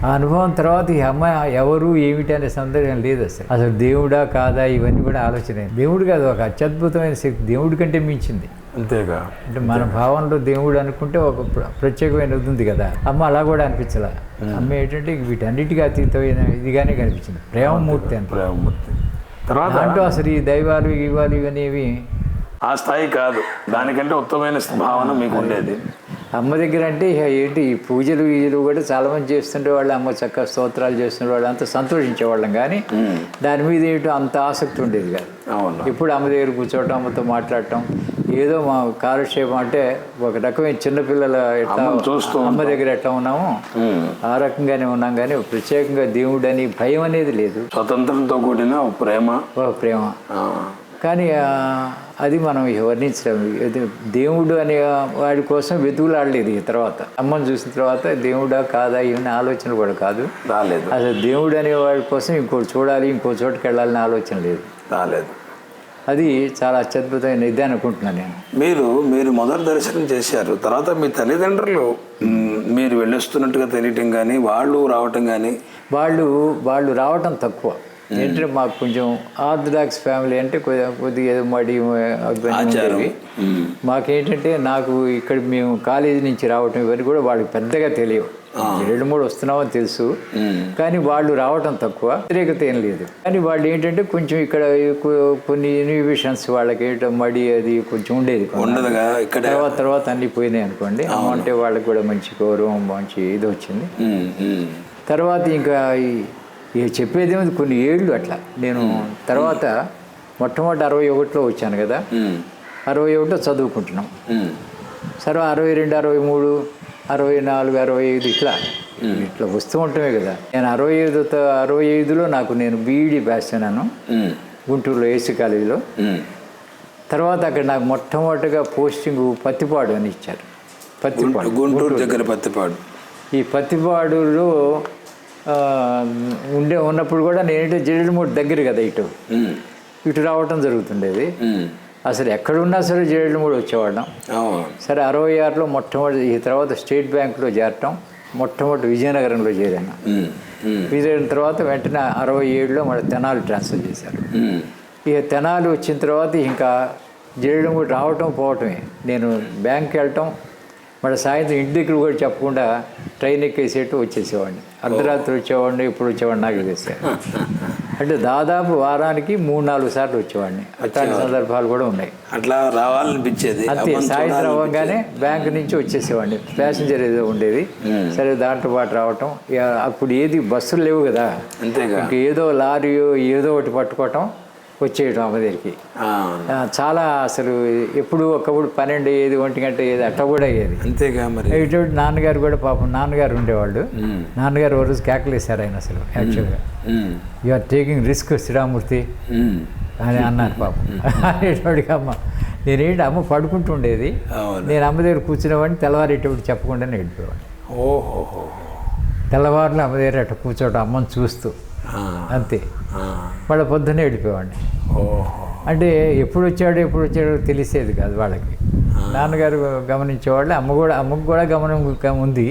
ఆ అనుభవం తర్వాత ఈ అమ్మ ఎవరు ఏమిటి అనే సందేహం లేదు. అసలు దేవుడా కాదా ఇవన్నీ కూడా ఆలోచన. దేవుడు కాదు, ఒక అత్యద్భుతమైన శక్తి, దేవుడి కంటే మించింది. అంతేగా. అంటే మన భావనలో దేవుడు అనుకుంటే ఒక ప్రత్యేకమైన ఉంది కదా, అమ్మ అలా కూడా అనిపించలే. అమ్మ ఏంటంటే వీటన్నిటికీ అతీతమైన ఇదిగానే కనిపించింది. ప్రేమమూర్తి అని. ప్రేమమూర్తి తర్వాత అంటూ అసలు ఈ దైవాలు ఇవనేవి ఆ స్థాయి కాదు, దానికంటే ఉత్తమమైన భావన మీకు ఉండేది. అమ్మ దగ్గర అంటే ఏంటి ఈ పూజలు కూడా చాలామంది చేస్తుండేవాళ్ళు. అమ్మ చక్కగా స్తోత్రాలు చేస్తుండేవాళ్ళు, అంత సంతోషించేవాళ్ళం. కానీ దాని మీద ఏంటో అంత ఆసక్తి ఉండేది కాదు. ఇప్పుడు అమ్మ దగ్గర కూర్చోవటం, అమ్మతో మాట్లాడటం, ఏదో మా కాలక్షేపం. అంటే ఒక రకమైన చిన్నపిల్లల ఎట్లా అమ్మ దగ్గర ఎట్లా ఉన్నామో ఆ రకంగానే ఉన్నాం. కానీ ప్రత్యేకంగా దేవుడు అని భయం అనేది లేదు. స్వతంత్రంతో కూడిన ప్రేమ. కానీ అది మనం వర్ణించలేము. దేవుడు అనే వాడి కోసం వెతుకులాడలేదు. తర్వాత అమ్మని చూసిన తర్వాత దేవుడా కాదా ఇవన్నీ ఆలోచన కూడా కాదు, రాలేదు. అసలు దేవుడు అనే వాడి కోసం ఇంకోటి చూడాలి, ఇంకో చోటుకి వెళ్ళాలని ఆలోచన రాలేదు. అది చాలా అత్యద్భుతమైన ఇది అనుకుంటున్నాను నేను. మీరు మొదటి దర్శనం చేశారు. తర్వాత మీ తల్లిదండ్రులు మీరు వెళ్ళొస్తున్నట్టుగా తెలియటం కానీ, వాళ్ళు రావటం కానీ? వాళ్ళు రావటం తక్కువ. ఏంటంటే మాకు కొంచెం ఆర్థడాక్స్ ఫ్యామిలీ, అంటే కొద్దిగా ఏదో మడి ఉండేవి. మాకేంటంటే నాకు ఇక్కడ మేము కాలేజీ నుంచి రావటం ఇవన్నీ కూడా వాళ్ళకి పెద్దగా తెలియవు. 2-3 వస్తున్నామని తెలుసు, కానీ వాళ్ళు రావటం తక్కువ. వ్యతిరేకత ఏం లేదు. కానీ వాళ్ళు ఏంటంటే కొంచెం ఇక్కడ కొన్ని ఇన్హిబిషన్స్ వాళ్ళకి ఏంటో మడి అది కొంచెం ఉండేది. తర్వాత అన్నీ పోయినాయి అనుకోండి. అంటే వాళ్ళకి కూడా మంచి గౌరవం, మంచి ఇది వచ్చింది. తర్వాత ఇంకా చెప్పేదేమో కొన్ని ఏళ్ళు అట్లా. నేను తర్వాత మొట్టమొదటి 61లో వచ్చాను కదా, 61లో చదువుకుంటున్నాం. సరే 62, 63, 64, 65 ఇట్లా వస్తూ ఉంటామే కదా. నేను 65లో నేను బీఈడి పాస్ అయినాను. గుంటూరులో ఏసీ కాలేజీలో. తర్వాత అక్కడ నాకు మొట్టమొదటిగా పోస్టింగ్ పత్తిపాడు అని ఇచ్చారు. పత్తిపాడు, గుంటూరు దగ్గర పత్తిపాడు. ఈ పత్తిపాడులో ఉన్నప్పుడు కూడా నేనంటే జేడెలమూడి దగ్గర కదా, ఇటు రావటం జరుగుతుండేది. అసలు ఎక్కడున్నా సరే జేడెలమూడి వచ్చేవాళ్ళం. సరే 66లో మొట్టమొదటి, ఈ తర్వాత స్టేట్ బ్యాంకులో చేరటం, మొట్టమొదటి విజయనగరంలో చేరాను. విజయనగరం తర్వాత వెంటనే 67లో మళ్ళీ తెనాలి ట్రాన్స్ఫర్ చేశారు. ఇక తెనాలి వచ్చిన తర్వాత ఇంకా జేడెలమూడి రావటం పోవటమే. నేను బ్యాంక్కి వెళ్ళటం, మళ్ళీ సాయంత్రం ఇంటి దగ్గర కూడా చెప్పకుండా ట్రైన్ ఎక్కేసేట్టు వచ్చేసేవాడిని. అర్ధరాత్రి వచ్చేవాడిని, ఇప్పుడు వచ్చేవాడిని నాకు తెలిసాను. అంటే దాదాపు వారానికి 3-4 సార్లు వచ్చేవాడిని. అట్లాంటి సందర్భాలు కూడా ఉన్నాయి. అట్లా రావాలనిపించేది. అంతే, సాయంత్రం అవ్వగానే బ్యాంక్ నుంచి వచ్చేసేవాడిని. ప్యాసింజర్ ఏదో ఉండేది, సరే దాంట్లో పాటు రావటం. అప్పుడు ఏది బస్సులు లేవు కదా, అంతేగా, ఇంక ఏదో లారీయో ఏదో ఒకటి పట్టుకోవటం, వచ్చేయటం అమ్మ దగ్గరికి. చాలా అసలు ఎప్పుడు ఒకప్పుడు 12, 1 గంట ఏది అట్లా కూడా అయ్యేది. అంతేగా. మరి ఇటువంటి నాన్నగారు కూడా పాపం నాన్నగారు ఉండేవాళ్ళు. నాన్నగారు ఓ రోజు కేకలేశారు ఆయన అసలు యాక్చువల్గా, you are taking risk Sriramamurthy అని అన్నారు పాపం. అనేటోడికి అమ్మ నేనేంటి అమ్మ పడుకుంటుండేది, నేను అమ్మ దగ్గర కూర్చునేవాడిని. తెల్లవారేటప్పుడు చెప్పకుండానే వెళ్ళిపోయేవాడిని. ఓహో, తెల్లవారులు అమ్మ దగ్గర అట్లా కూర్చోవడం, అమ్మని చూస్తూ అంతే. వాళ్ళ పొద్దున్నే వెళ్ళిపోయేవాడిని. అంటే ఎప్పుడు వచ్చాడో తెలిసేది కాదు వాళ్ళకి. నాన్నగారు గమనించేవాళ్ళు, అమ్మకు కూడా గమనం ఉంది,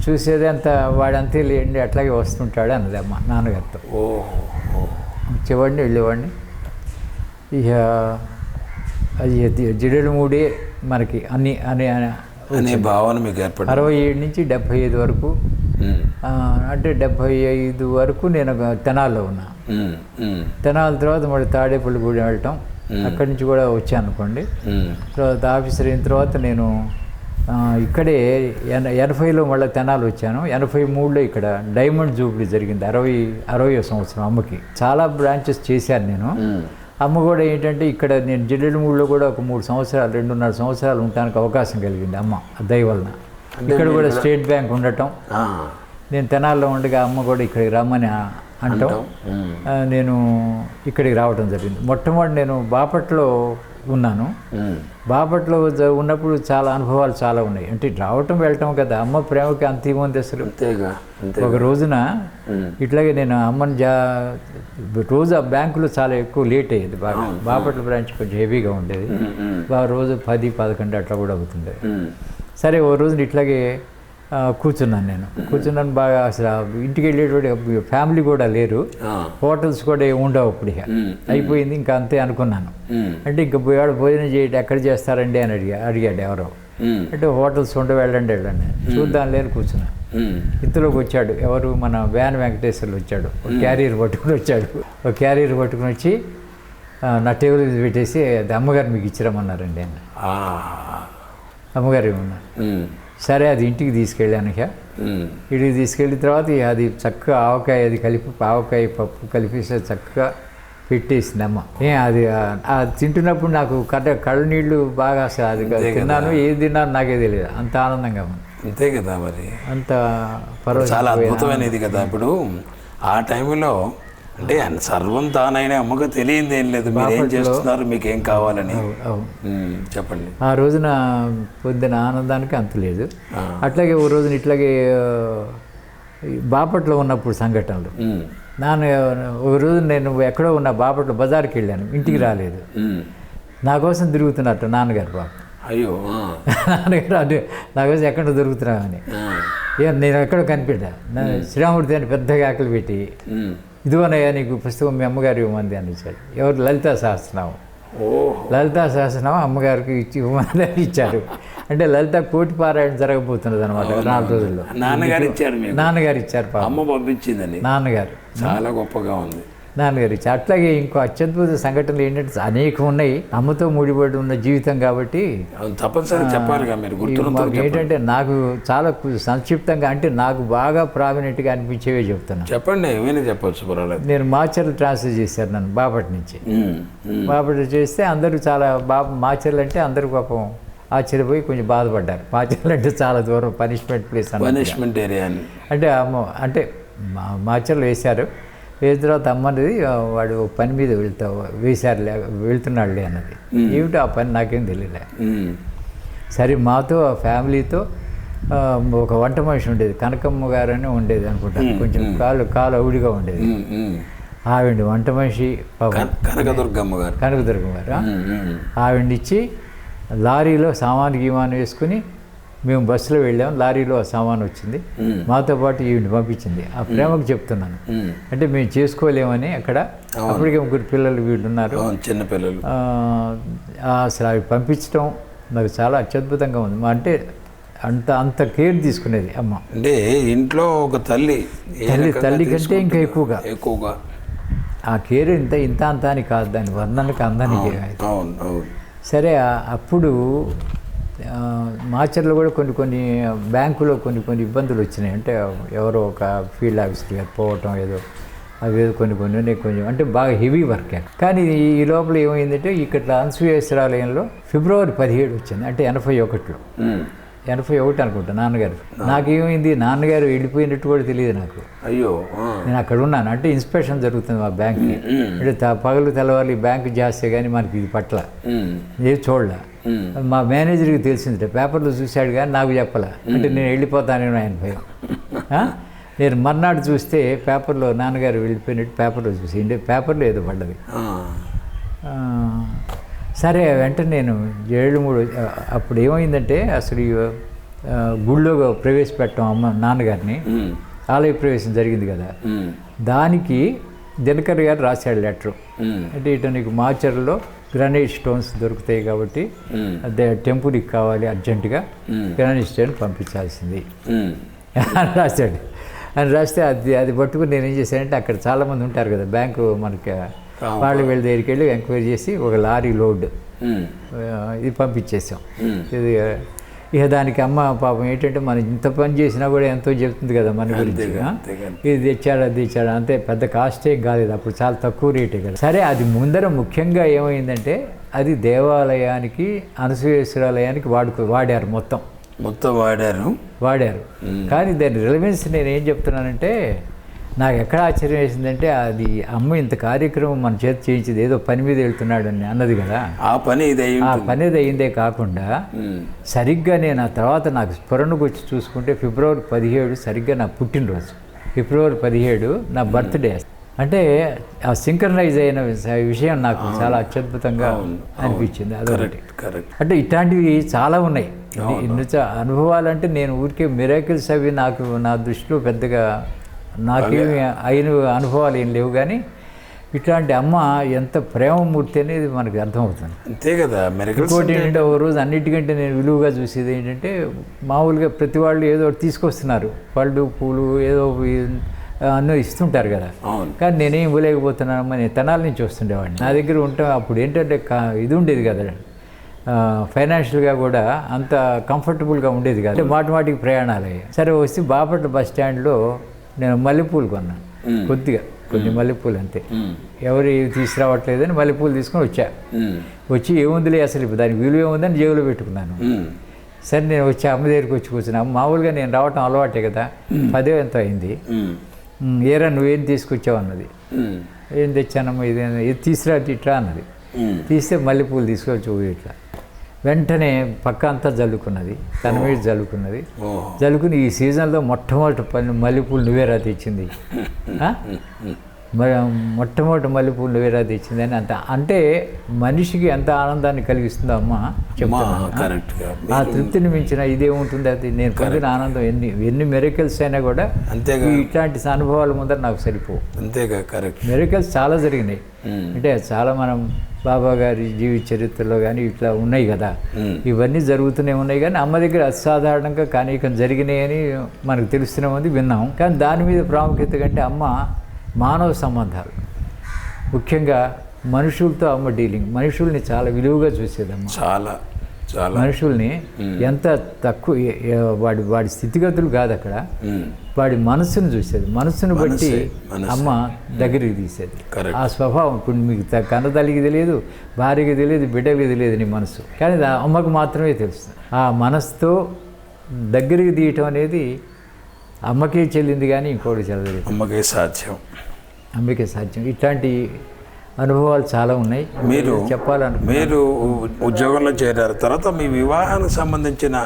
చూసేది అంత వాడంతే లేండి అట్లాగే వస్తుంటాడు అన్నది అమ్మ నాన్నగారితో. వచ్చేవాడిని, వెళ్ళేవాడిని. ఇక అది జడెలమూడే మనకి అనే భావన మీకు ఏర్పడి 67 నుంచి 75 వరకు, అంటే 75 వరకు నేను తెనాల్లో ఉన్నా. తెనాల తర్వాత మళ్ళీ తాడేపల్లిగూడెం వెళ్ళటం, అక్కడి నుంచి కూడా వచ్చాను అనుకోండి. తర్వాత ఆఫీసర్ అయిన తర్వాత నేను ఇక్కడే 80లో మళ్ళీ తెనాలి వచ్చాను. 83లో ఇక్కడ డైమండ్ జూబ్లీ జరిగింది, 60వ సంవత్సరం అమ్మకి. చాలా బ్రాంచెస్ చేశాను నేను. అమ్మ కూడా ఏంటంటే ఇక్కడ నేను జడెలమూడిలో కూడా ఒక 3 సంవత్సరాలు 2.5 సంవత్సరాలు ఉండటానికి అవకాశం కలిగింది అమ్మ దయ వలన. ఇక్కడ కూడా స్టేట్ బ్యాంక్ ఉండటం, నేను తెనాల్లో ఉండగా అమ్మ కూడా ఇక్కడికి రమ్మని అంటాం, నేను ఇక్కడికి రావడం జరిగింది. మొట్టమొదటి నేను బాపట్లో ఉన్నాను. బాపట్లో ఉన్నప్పుడు చాలా అనుభవాలు చాలా ఉన్నాయి. అంటే రావటం వెళ్ళటం కదా, అమ్మ ప్రేమకి అంత ఏముంది అసలు. ఒక రోజున ఇట్లాగే నేను అమ్మని రోజు ఆ బ్యాంకులో చాలా ఎక్కువ లేట్ అయ్యేది బాగా. బాపట్ల బ్రాంచ్ కొంచెం హెవీగా ఉండేది, బాగా రోజు 10-11 అట్లా కూడా అవుతుండేది. సరే ఓ రోజున ఇట్లాగే కూర్చున్నాను బాగా. అసలు ఇంటికి వెళ్ళేటువంటి ఫ్యామిలీ కూడా లేరు, హోటల్స్ కూడా ఉండవు అప్పుడు. ఇక అయిపోయింది ఇంకా అంతే అనుకున్నాను. అంటే ఇంకా పోయాడు, భోజనం చేయడం ఎక్కడ చేస్తారండి అని అడిగాడు ఎవరో. అంటే హోటల్స్ ఉండే వెళ్ళండి చూద్దాం లేని కూర్చున్నా. ఇంతలోకి వచ్చాడు ఎవరు, మన వ్యాన్ వెంకటేశ్వర్లు వచ్చాడు. ఒక క్యారియర్ పట్టుకుని వచ్చి నా టేబుల్ మీద పెట్టేసి, అది అమ్మగారు మీకు ఇచ్చిరమ్మన్నారండి ఆయన. అమ్మగారు ఏమన్నారు. సరే అది ఇంటికి తీసుకెళ్ళాను. ఇంటికి తీసుకెళ్ళిన తర్వాత అది చక్కగా ఆవకాయ పప్పు కలిపేసి చక్కగా పెట్టేసింది అమ్మ. అది తింటున్నప్పుడు నాకు కళ్ళు నీళ్ళు బాగా అసలు అది తిన్నాను, ఏది తిన్నాను నాకే తెలియదు, అంత ఆనందంగా ఉంది. అంతే కదా మరి, అంత చాలా అద్భుతమైనది కదా. ఇప్పుడు ఆ టైంలో అంటే సర్వం తానైనా అమ్మకు తెలియంది ఏం లేదు, మీరు ఏం చేస్తున్నారు, మీకు ఏం కావాలని. చెప్పండి. ఆ రోజున పొద్దున ఆనందానికి అంత లేదు. అట్లాగే ఓ రోజున ఇట్లాగే బాపట్లో ఉన్నప్పుడు సంఘటనలు. ఒక రోజు నేను ఎక్కడో ఉన్న బాపట్లో బజార్కి వెళ్ళాను, ఇంటికి రాలేదు. నా కోసం తిరుగుతున్నట్టు నాన్నగారు బాబు. అయ్యో, నాన్నగారు అంటే నా కోసం ఎక్కడ దొరుకుతున్నామని. నేను ఎక్కడో కనిపెట్టా, శ్రీరామూర్తి అని పెద్దగా ఆకలి పెట్టి, ఇదిగోనయ్యా నీకు పుస్తకం మీ అమ్మగారు ఇవ్వమంది అని ఇచ్చాడు. ఎవరు? లలితా సహస్రనామం. అమ్మగారికి ఇవ్వమని ఇచ్చారు. అంటే లలిత కోటి పారాయణ జరగబోతున్నది అనమాట 4 రోజుల్లో. నాన్నగారు ఇచ్చారు. అమ్మ పంపించిందని నాన్నగారు. చాలా గొప్పగా ఉంది. నాన్నగారు ఇచ్చారు. అట్లాగే ఇంకో అత్యద్భుత సంఘటనలు ఏంటంటే అనేకం ఉన్నాయి. అమ్మతో ముడిపడి ఉన్న జీవితం కాబట్టి తప్పనిసరి చెప్పాలిగా మీరు. ఏంటంటే నాకు చాలా సంక్షిప్తంగా, అంటే నాకు బాగా ప్రావీణ్యంగా అనిపించేవే చెప్తున్నాను. చెప్పండి, ఏమైనా చెప్పచ్చు, పర్వాలేదు. నేను మాచర్లు ట్రాన్స్ఫర్ చేశారు నన్ను బాపట్ల నుంచి. బాపట్ల చేస్తే అందరూ చాలా మాచర్లు అంటే అందరూ పాపం ఆశ్చర్యపోయి కొంచెం బాధపడ్డారు. మాచర్లు అంటే చాలా దూరం, పనిష్మెంట్ ప్లేస్, పనిష్మెంట్ ఏరియా అంటే మాచర్లు వేశారు. వేసిన తర్వాత అమ్మది వాడు పని మీద వెళ్తున్నాడులే అన్నది. ఏమిటో ఆ పని నాకేం తెలియలే. సరే మాతో ఆ ఫ్యామిలీతో ఒక వంట మనిషి ఉండేది, కనకమ్మ గారని ఉండేది అనుకుంటా, కొంచెం కాలు అవుడిగా ఉండేది. ఆవిడ వంట మనిషి కనకదుర్గమ్మ గారు ఆవిడనిచ్చి లారీలో సామాను గీమాను వేసుకుని మేము బస్సులో వెళ్ళాము. లారీలో ఆ సామాను వచ్చింది, మాతో పాటు ఈవిని పంపించింది. ఆ ప్రేమకు చెప్తున్నాను, అంటే మేము చేసుకోలేమని అక్కడ అప్పటికే 3 పిల్లలు వీళ్ళు ఉన్నారు, చిన్నపిల్లలు. అసలు అవి పంపించడం నాకు చాలా అత్యద్భుతంగా ఉంది. అంటే అంత కేర్ తీసుకునేది అమ్మ. అంటే ఇంట్లో ఒక తల్లి కంటే ఇంకా ఎక్కువగా ఆ కేర్ ఇంత అంత అని కాదు, దాని వర్ణనకు అందానికి. సరే అప్పుడు మాచర్లో కూడా కొన్ని బ్యాంకులో కొన్ని ఇబ్బందులు వచ్చినాయి. అంటే ఎవరో ఒక ఫీల్డ్ ఆఫీసర్ గారు పోవటం ఏదో అవేదో కొన్ని అంటే బాగా హెవీ వర్క్. కానీ ఈ లోపల ఏమైందంటే ఇక్కడ అనసూయేశ్వరాలయంలో ఫిబ్రవరి 17 వచ్చింది, అంటే 81లో 81 అనుకుంటా నాన్నగారు. నాకేమైంది, నాన్నగారు వెళ్ళిపోయినట్టు కూడా తెలియదు నాకు. అయ్యో, నేను అక్కడ ఉన్నాను, అంటే ఇన్స్పెక్షన్ జరుగుతుంది మా బ్యాంక్కి. అంటే పగలు తెల్లవాళ్ళు బ్యాంకు చేస్తే కానీ మనకి ఇది పట్ల ఏది చూడలే. మా మేనేజర్కి తెలిసింది, పేపర్లో చూశాడు కానీ నాకు చెప్పలే. అంటే నేను వెళ్ళిపోతానేమో ఆయన భయం. నేను మర్నాడు చూస్తే పేపర్లో నాన్నగారు వెళ్ళిపోయినట్టు పేపర్లో చూసి, పేపర్లో ఏదో పడ్డది. సరే వెంటనే నేను 7-3 అప్పుడు ఏమైందంటే అసలు గుళ్ళో ప్రవేశపెట్టాం నాన్నగారిని, ఆలయ ప్రవేశం జరిగింది కదా, దానికి దినకర్ గారు రాశాడు లెటరు. అంటే ఇటు నీకు మాచర్లో గ్రానైట్ స్టోన్స్ దొరుకుతాయి కాబట్టి అదే టెంపుల్కి కావాలి అర్జెంటుగా గ్రానైట్ స్టోన్ పంపించాల్సింది అని రాశాడు. అని రాస్తే అది పట్టుకుని నేను ఏం చేశానంటే, అక్కడ చాలామంది ఉంటారు కదా బ్యాంకు మనకి, వాళ్ళు వీళ్ళ దగ్గరికి వెళ్ళి ఎంక్వైరీ చేసి ఒక లారీ లోడ్ ఇది పంపించేసాం. ఇది ఇక దానికి అమ్మ పాపం ఏంటంటే మనం ఇంత పని చేసినా కూడా ఎంతో చెప్తుంది కదా మన గురించి. ఇది తెచ్చాడు అది తెచ్చాడు, అంతే పెద్ద కాస్ట్ ఏం కాలేదు, అప్పుడు చాలా తక్కువ రేటే కదా. సరే అది ముందర ముఖ్యంగా ఏమైందంటే అది దేవాలయానికి అనసూయేశ్వరాలయానికి వాడారు మొత్తం వాడారు. కానీ దాని రిలవెన్స్ నేను ఏం చెప్తున్నానంటే, నాకు ఎక్కడ ఆశ్చర్యం వేసిందంటే, అది అమ్మ ఇంత కార్యక్రమం మన చేతి చేయించింది, ఏదో పని మీద వెళ్తున్నాడు అని అన్నది కదా, ఆ పని ఇది అయిందే కాకుండా సరిగ్గా నేను ఆ తర్వాత నాకు స్ఫురణకు వచ్చి చూసుకుంటే ఫిబ్రవరి 17 సరిగ్గా నా పుట్టినరోజు, ఫిబ్రవరి 17 నా బర్త్డే. అంటే ఆ సింక్రనైజ్ అయిన విషయం నాకు చాలా అత్యద్భుతంగా అనిపించింది. అదొకటి. అంటే ఇట్లాంటివి చాలా ఉన్నాయి. ఇన్ని అనుభవాలంటే నేను ఊరికే మిరాకిల్స్ అవి నాకు నా దృష్టిలో పెద్దగా నాకేమి అయిన అనుభవాలు ఏం లేవు. కానీ ఇట్లాంటి అమ్మ ఎంత ప్రేమమూర్తి అనేది మనకు అర్థమవుతుంది. అంతే కదా. ఇంకోటి ఏంటంటే ఓ రోజు అన్నిటికంటే నేను విలువగా చూసేది ఏంటంటే, మామూలుగా ప్రతి వాళ్ళు ఏదో తీసుకొస్తున్నారు, పళ్ళు పూలు ఏదో అన్నీ ఇస్తుంటారు కదా, కానీ నేనేం ఇవ్వలేకపోతున్నానమ్మా. నేను తెనాలి నుంచి వస్తుండేవాడిని, నా దగ్గర ఉంటాం. అప్పుడు ఏంటంటే ఇది ఉండేది కదా, ఫైనాన్షియల్గా కూడా అంత కంఫర్టబుల్గా ఉండేది కాదు, మాటికి ప్రయాణాలు అయ్యాయి. సరే వస్తే బాపట్ల బస్ స్టాండ్లో నేను మల్లెపూలు కొన్నాను, కొన్ని మల్లెపూలు అంతే, ఎవరు తీసుకురావట్లేదని మల్లెపూలు తీసుకొని వచ్చి ఏముందిలే అసలు దానికి విలువ ఏముందని జేబులో పెట్టుకున్నాను. సరే నేను వచ్చి అమ్మ దగ్గరికి వచ్చి కూర్చున్నాను. మామూలుగా నేను రావటం అలవాటే కదా, 10 ఎంత అయింది. ఏరా నువ్వేం తీసుకొచ్చావు అన్నది. ఏం తెచ్చానమ్మా, ఇది తీసుకురా ఇట్లా అన్నది. తీస్తే మల్లెపూలు తీసుకొచ్చి ఇట్లా వెంటనే పక్క అంతా జల్లుకున్నది, తన మీద జల్లుకుని ఈ సీజన్లో మొట్టమొదటి మల్లెపూలు నువ్వేరా తెచ్చింది, మొట్టమొదటి మల్లెపూలు నువ్వేరా తెచ్చింది అని అంటే మనిషికి ఎంత ఆనందాన్ని కలిగిస్తుందో అమ్మ చెప్తాను. ఆ తృప్తిని మించిన ఇదేముంటుంది. అది నేను పొందిన ఆనందం ఎన్ని మిరకల్స్ అయినా కూడా ఇట్లాంటి అనుభవాల ముందర నాకు సరిపోవు. అంతేగా, కరెక్ట్. మిరకల్స్ చాలా జరిగినాయి. అంటే చాలా మనం బాబా గారి జీవిత చరిత్రలో కానీ ఇట్లా ఉన్నాయి కదా, ఇవన్నీ జరుగుతూనే ఉన్నాయి. కానీ అమ్మ దగ్గర అసాధారణంగా కానీకం జరిగినాయని మనకు తెలుస్తూనే ఉంది, విన్నాం. కానీ దాని మీద ప్రాముఖ్యత కంటే అమ్మ మానవ సంబంధాలు, ముఖ్యంగా మనుషులతో అమ్మ డీలింగ్, మనుషుల్ని చాలా విలువగా చూసేదమ్మ. చాలా మనుషుల్ని ఎంత తక్కువ, వాడి స్థితిగతులు కాదు అక్కడ, వాడి మనస్సును చూసేది, మనస్సును బట్టి అమ్మ దగ్గరికి తీసేది. ఆ స్వభావం ఇప్పుడు మీకు కన్నతల్లికి తెలియదు, భార్యకి తెలియదు, బిడ్డకి తెలియదు నీ మనసు, కానీ అమ్మకు మాత్రమే తెలుస్తుంది. ఆ మనసుతో దగ్గరికి తీయటం అనేది అమ్మకే చెల్లింది, కానీ ఇంకోటి చెల్లదు, అమ్మకే సాధ్యం. అమ్మకే సాధ్యం. ఇట్లాంటి అనుభవాలు చాలా ఉన్నాయి. మీరు చెప్పాలనుకుంటున్నాను. ఉద్యోగంలో చేరారు, తర్వాత మీ వివాహానికి సంబంధించిన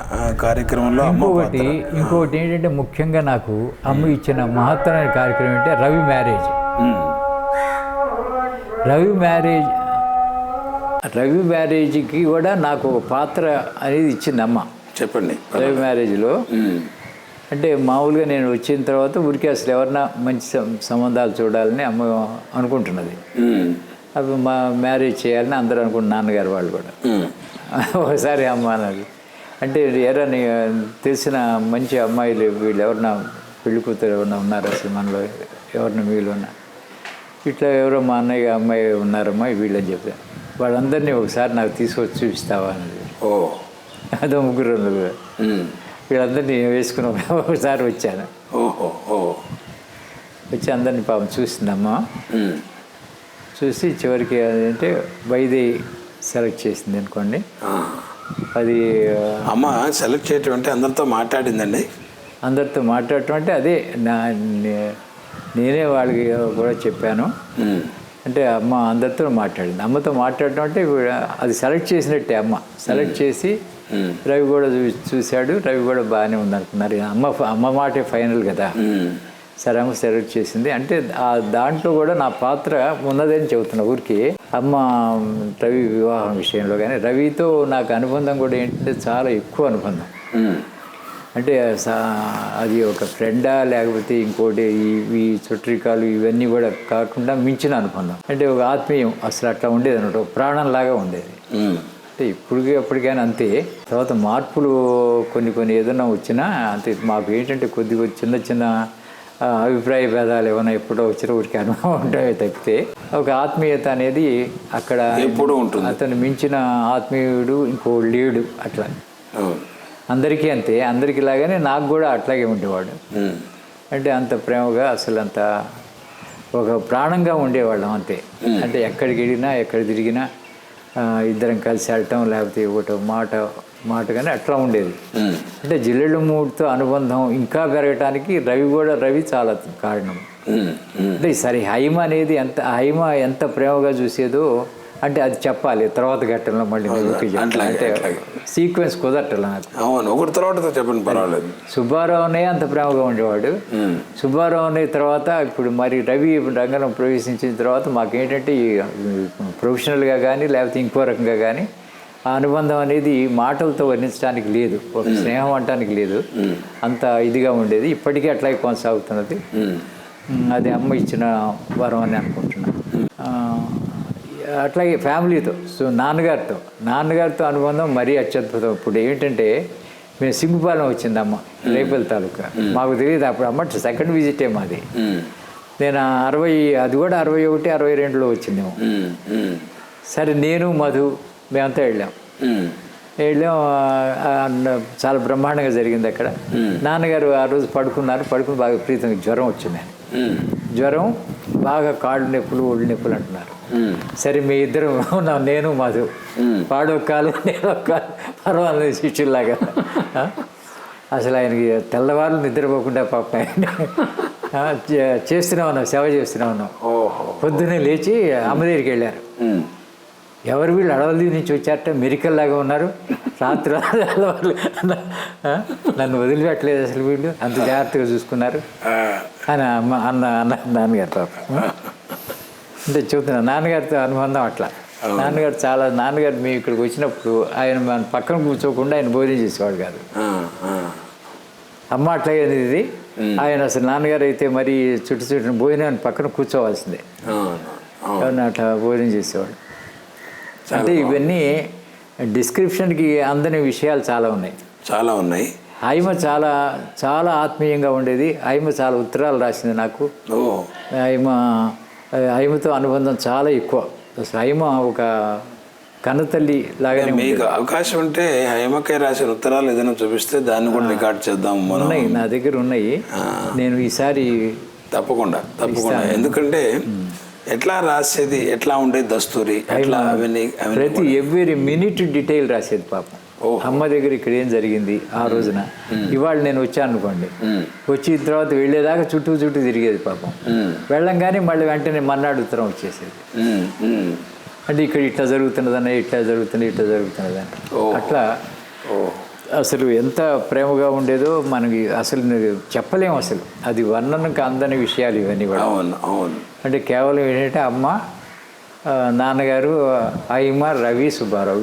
కార్యక్రమంలో ఇంకొకటి ఏంటంటే ముఖ్యంగా నాకు అమ్మ ఇచ్చిన మహత్తరమైన కార్యక్రమం ఏంటంటే రవి మ్యారేజ్. రవి మ్యారేజ్కి కూడా నాకు ఒక పాత్ర అనేది ఇచ్చింది అమ్మ. చెప్పండి. రవి మ్యారేజ్లో అంటే మామూలుగా నేను వచ్చిన తర్వాత ఊరికే అసలు ఎవరన్నా మంచి సంబంధాలు చూడాలని అమ్మ అనుకుంటున్నది. అవి మా మ్యారేజ్ చేయాలని అందరూ అనుకుంటున్నారు, నాన్నగారు వాళ్ళు కూడా. ఒకసారి అమ్మ అన్నది అంటే ఎవరన్నా తెలిసిన మంచి అమ్మాయిలు వీళ్ళు ఎవరన్నా పెళ్లి కూతురు ఎవరన్నా ఉన్నారు అసలు మనలో ఎవరన్నా వీళ్ళు ఉన్నా, ఇట్లా ఎవరో మా అన్నయ్య అమ్మాయి ఉన్నారమ్మా వీళ్ళని చెప్పారు. వాళ్ళందరినీ ఒకసారి నాకు తీసుకొచ్చి చూపిస్తావా అన్నది. అదో ముగ్గురు వీళ్ళందరినీ వేసుకుని ఒకసారి వచ్చాను. వచ్చి అందరినీ పాపం చూసిందమ్మా. చూసి చివరికి అంటే వైదేహి సెలెక్ట్ చేసింది అనుకోండి. అది అమ్మ సెలెక్ట్ చేయటం అంటే అందరితో మాట్లాడిందండి. అందరితో మాట్లాడటం అంటే అదే నేనే వాళ్ళకి కూడా చెప్పాను. అంటే అమ్మ అందరితో మాట్లాడింది. అమ్మతో మాట్లాడటం అంటే అది సెలెక్ట్ చేసినట్టే. అమ్మ సెలెక్ట్ చేసి రవి కూడా చూశాడు. రవి కూడా బాగానే ఉందనుకున్నారు. అమ్మ మాటే ఫైనల్ కదా. సరే అమ్మ సెలెక్ట్ చేసింది అంటే దాంట్లో కూడా నా పాత్ర ఉన్నదని చెబుతున్నా ఊరికి. అమ్మ రవి వివాహం విషయంలో కానీ రవితో నాకు అనుబంధం కూడా ఏంటంటే చాలా ఎక్కువ అనుబంధం. అంటే అది ఒక ఫ్రెండా లేకపోతే ఇంకోటి ఈ చుట్టరికాలు ఇవన్నీ కూడా కాకుండా మించిన అనుబంధం. అంటే ఒక ఆత్మీయం అసలు అట్లా ఉండేది అన్నట్టు, ప్రాణంలాగా ఉండేది. అంటే అప్పటికైనా అంతే. తర్వాత మార్పులు కొన్ని ఏదైనా వచ్చినా అంతే. మాకు ఏంటంటే కొద్దిగా చిన్న అభిప్రాయ భేదాలు ఏమైనా ఎప్పుడో వచ్చిన ఊరికి అనుభవం ఉంటాయో తప్పితే ఒక ఆత్మీయత అనేది అక్కడ ఎప్పుడు ఉంటుంది. అతను మించిన ఆత్మీయుడు ఇంకో లేడు. అట్లా అందరికీ అంతే. అందరికీ లాగానే నాకు కూడా అట్లాగే ఉండేవాడు. అంటే అంత ప్రేమగా అసలు అంత ఒక ప్రాణంగా ఉండేవాళ్ళం అంతే. అంటే ఎక్కడికి వెళ్ళినా ఎక్కడ తిరిగినా ఇద్దరం కలిసి వెళ్ళటం లేకపోతే ఒకటి మాట కానీ అట్లా ఉండేది. అంటే జిల్లెళ్ళ మూడుతో అనుబంధం ఇంకా పెరగటానికి రవి చాలా కారణం. అంటే సరే హైమ అనేది హైమ ఎంత ప్రేమగా చూసేదో అంటే అది చెప్పాలి తర్వాత ఘట్టంలో మళ్ళీ అంటే సీక్వెన్స్ కుదరటం నాకు. అవును, ఒకటి తర్వాత చెప్పండి పర్వాలేదు. సుబ్బారావునే అంత ప్రేమగా ఉండేవాడు. సుబ్బారావునే తర్వాత ఇప్పుడు మరి రవి రంగంలో ప్రవేశించిన తర్వాత మాకేంటంటే ప్రొఫెషనల్గా కానీ లేకపోతే ఇంకో రకంగా కానీ ఆ అనుబంధం అనేది మాటలతో వర్ణించడానికి లేదు, ఒక స్నేహం అంటానికి లేదు. అంత ఇదిగా ఉండేది. ఇప్పటికీ అట్లాగే కొనసాగుతున్నది. అది అమ్మ ఇచ్చిన వరం అని అనుకుంటున్నాను. అట్లాగే ఫ్యామిలీతో నాన్నగారితో అనుబంధం మరీ అత్యద్భుతం. ఇప్పుడు ఏంటంటే మేము సింగుపాలెం వచ్చింది అమ్మ, రేపల్లి తాలూకా. మాకు తెలియదు అప్పుడు. అమ్మ సెకండ్ విజిటే మాది. నేను అది కూడా 61, 62లో వచ్చిందేమో. సరే నేను మధు మేమంతా వెళ్ళాం. చాలా బ్రహ్మాండంగా జరిగింది అక్కడ. నాన్నగారు ఆ రోజు పడుకుని బాగా విపరీతంగా జ్వరం వచ్చింది. జ్వరం బాగా కాళ్ళు నొప్పులు ఒళ్ళు నొప్పులు అంటున్నారు. సరే మీ ఇద్దరు ఉన్నాం, నేను మధు. వాడు ఒక కాలు నేను ఒక కాలు, పర్వాలేదు శిష్యుల్లాగా. అసలు ఆయనకి తెల్లవారు నిద్రపోకుండా పాప చేస్తూనే ఉన్నాం, సేవ చేస్తూనే ఉన్నాం. పొద్దున్నే లేచి అమ్మ దగ్గరికి వెళ్ళారు. ఎవరు వీళ్ళు అడవుల నుంచి వచ్చారట, మెరికల్లాగా ఉన్నారు. రాత్రి వాళ్ళు నన్ను వదిలిపెట్టలేదు అసలు, వీళ్ళు అంత జాగ్రత్తగా చూసుకున్నారు అని నాన్నగారు పాప. అంటే చెబుతున్నా నాన్నగారితో అనుబంధం అట్లా. నాన్నగారు మేము ఇక్కడికి వచ్చినప్పుడు ఆయన మన పక్కన కూర్చోకుండా ఆయన భోజనం చేసేవాడు కాదు. అమ్మ అట్లాగే ఇది. ఆయన అసలు నాన్నగారు అయితే మరి చుట్టూ భోజనాన్ని పక్కన కూర్చోవాల్సిందే. అట్లా భోజనం చేసేవాడు. అంటే ఇవన్నీ డిస్క్రిప్షన్కి అందని విషయాలు చాలా ఉన్నాయి. హైమ చాలా ఆత్మీయంగా ఉండేది. హైమ చాలా ఉత్తరాలు రాసింది నాకు. హైమతో అనుబంధం చాలా ఎక్కువ. అసలు హైమ ఒక కన్నతల్లి లాగానే. మీకు అవకాశం ఉంటే హైమకే రాసిన ఉత్తరాలు ఏదైనా చూపిస్తే దాన్ని కూడా రికార్డ్ చేద్దాం. ఉన్నాయి, నా దగ్గర ఉన్నాయి. నేను ఈసారి తప్పకుండా. ఎందుకంటే ఎట్లా రాసేది, ఎట్లా ఉండేది దస్తూరి, ఎట్లా ప్రతి ఎవ్రీ మినిట్ డీటెయిల్ రాసేది పాపం. అమ్మ దగ్గర ఇక్కడ ఏం జరిగింది ఆ రోజున. ఇవాళ నేను వచ్చాను అనుకోండి, వచ్చిన తర్వాత వెళ్ళేదాకా చుట్టూ తిరిగేది పాపం. వెళ్ళంగానే మళ్ళీ వెంటనే మన్నాడు ఉత్తరం వచ్చేసేది. అంటే ఇక్కడ ఇట్లా జరుగుతున్నదని, ఇట్లా జరుగుతున్నదని అట్లా అసలు ఎంత ప్రేమగా ఉండేదో మనకి అసలు చెప్పలేము. అసలు అది వర్ణనకు అందని విషయాలు ఇవన్నీ కూడా. అంటే కేవలం ఏంటంటే అమ్మ, నాన్నగారు, అయ్యమ్మ, రవి, సుబ్బారావు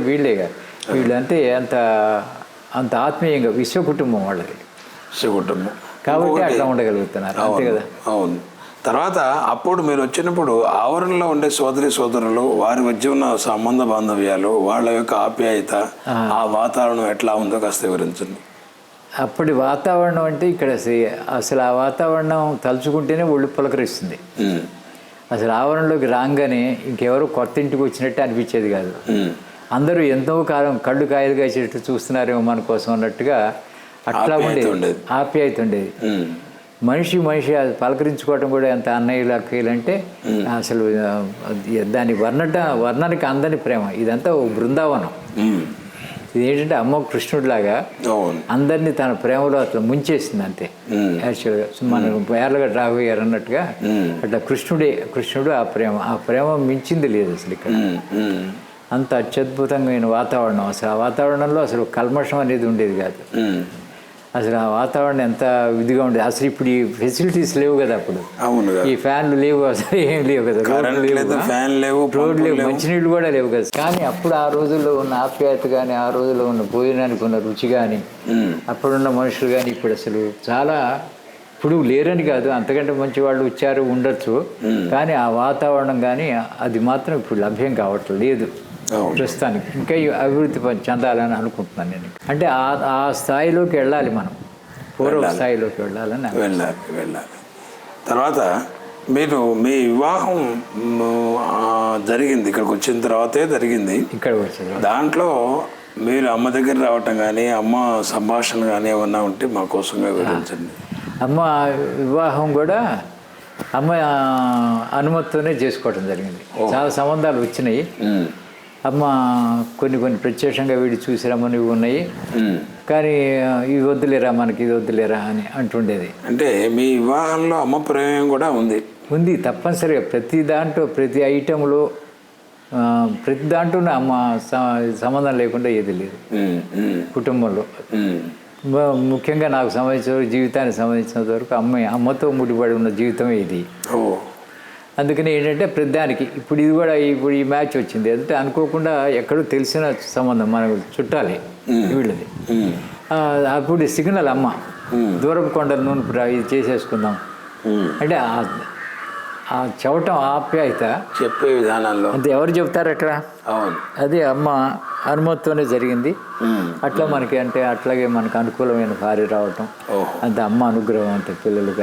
వీళ్ళే కాదు, వీళ్ళంటే అంత ఆత్మీయంగా విశ్వకుటుంబం వాళ్ళకి. విశ్వకుటుంబం కాబట్టి అట్లా ఉండగలుగుతున్నారు, అంతే కదా. అవును. తర్వాత అప్పుడు మీరు వచ్చినప్పుడు ఆవరణలో ఉండే సోదరులు, వారి మధ్య ఉన్న సంబంధ బాంధవ్యాలు, వాళ్ళ యొక్క ఆప్యాయత, ఆ వాతావరణం ఎట్లా ఉందో కాస్త వివరించండి. అప్పటి వాతావరణం అంటే ఇక్కడ అసలు ఆ వాతావరణం తలుచుకుంటేనే ఒళ్ళు పులకరిస్తుంది. అసలు ఆవరణలోకి రాగానే ఇంకెవరో కొత్త ఇంటికి వచ్చినట్టు అనిపించేది కాదు. అందరూ ఎంతో కాలం కళ్ళు కాయలు కాసేటట్టు చూస్తున్నారేమో మన కోసం అన్నట్టుగా అట్లా ఉండేది, ఆప్యాయత ఉండేది. మనిషి అది పలకరించుకోవటం కూడా ఎంత అన్నయ్యలు అక్కయ్యలు అంటే అసలు దాని వర్ణనకి అందని ప్రేమ. ఇదంతా ఓ బృందావనం. ఇది ఏంటంటే అమ్మ కృష్ణుడిలాగా అందరినీ తన ప్రేమలో అట్లా ముంచేసింది అంతే. యాక్చువల్గా మనకు పేర్లగడ్డ రాఘవయ్య గారు అన్నట్టుగా అట్లా కృష్ణుడు ఆ ప్రేమ మించింది లేదు అసలు ఇక్కడ. అంత అత్యద్భుతమైన వాతావరణం. అసలు ఆ వాతావరణంలో అసలు కల్మషం అనేది ఉండేది కాదు. అసలు ఆ వాతావరణం ఎంత ఇదిగా ఉండేది. అసలు ఇప్పుడు ఈ ఫెసిలిటీస్ లేవు కదా అప్పుడు. ఈ ఫ్యాన్లు లేవు, అసలు ఏం లేవు కదా, రోడ్లు లేవు, మంచినీళ్ళు కూడా లేవు కదా. కానీ అప్పుడు ఆ రోజుల్లో ఉన్న ఆప్యాయత కానీ, ఆ రోజుల్లో ఉన్న భోజనానికి ఉన్న రుచి కానీ, అప్పుడున్న మనుషులు కానీ ఇప్పుడు అసలు చాలా, ఇప్పుడు లేరని కాదు, అంతకంటే మంచి వాళ్ళు వచ్చారు ఉండొచ్చు, కానీ ఆ వాతావరణం కానీ అది మాత్రం ఇప్పుడు లభ్యం కావట్లేదు ప్రస్తుతానికి. ఇంకా అభివృద్ధి చెందాలని అనుకుంటున్నాను నేను. అంటే ఆ స్థాయిలోకి వెళ్ళాలి మనం, పూర్వ స్థాయిలోకి వెళ్ళాలి. తర్వాత మీరు మీ వివాహం జరిగింది, ఇక్కడికి వచ్చిన తర్వాతే జరిగింది. ఇక్కడ వచ్చింది. దాంట్లో మీరు అమ్మ దగ్గర రావటం కానీ, అమ్మ సంభాషణ కానీ ఏమన్నా ఉంటే మా కోసంగా వివరించండి. అమ్మ వివాహం కూడా అమ్మ అనుమతితోనే చేసుకోవడం జరిగింది. చాలా సంబంధాలు వచ్చినాయి. అమ్మ కొన్ని ప్రత్యక్షంగా వీడి చూసిరమ్మని ఇవి ఉన్నాయి, కానీ ఇవి వద్దులేరా, మనకి ఇది వద్దులేరా అని అంటుండేది. అంటే మీ వివాహంలో అమ్మ ప్రమేయం కూడా ఉంది తప్పనిసరిగా. ప్రతి ఐటెంలో ప్రతి దాంట్లోనే అమ్మ సంబంధం లేకుండా ఏది లేదు కుటుంబంలో. ముఖ్యంగా నాకు సంబంధించిన జీవితానికి సంబంధించినంత వరకు అమ్మతో ముడిపడి ఉన్న జీవితమే ఇది. అందుకని ఏంటంటే ప్రతిదానికి ఇప్పుడు ఈ మ్యాచ్ వచ్చింది అంటే అనుకోకుండా ఎక్కడో తెలిసిన సంబంధం, మనకు చుట్టాలి వీళ్ళది. అప్పుడు సిగ్నల్ అమ్మ, దూరపు కొండల నూనె ఇది చేసేసుకుందాం అంటే ఆ చెవటం ఆప్యాయత చెప్పే విధానాల్లో అంతే. ఎవరు చెప్తారు అక్కడ? అది అమ్మ అనుమతితోనే జరిగింది. అట్లా మనకి అంటే అట్లాగే మనకు అనుకూలమైన భార్య రావటం అంత అమ్మ అనుగ్రహం. అంత పిల్లలు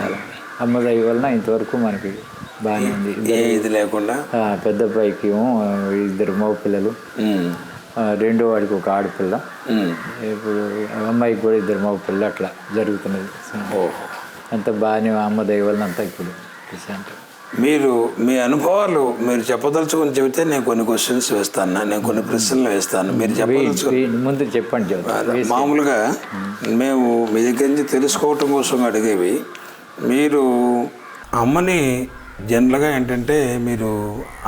చాలా అమ్మ దయ వలన ఇంతవరకు మనకి బాగానే ఉంది. ఇది లేకుండా పెద్ద అబ్బాయికి 2 మగ పిల్లలు, రెండో వాడికి ఒక ఆడపిల్ల, ఇప్పుడు అమ్మాయికి కూడా 2 మగ పిల్లలు. అట్లా జరుగుతున్నది అంత బాగానే అమ్మ దయ వలన అంతా. ఇప్పుడు మీరు మీ అనుభవాలు మీరు చెప్పదలుచుకొని చెబితే నేను కొన్ని క్వశ్చన్స్ వేస్తాను, నేను కొన్ని ప్రశ్నలు వేస్తాను. మీరు చెప్పదలుచుకొని ముందు చెప్పండి. మామూలుగా మేము మీ దగ్గర నుంచి తెలుసుకోవటం కోసం అడిగేవి. మీరు అమ్మని జనరల్గా ఏంటంటే మీరు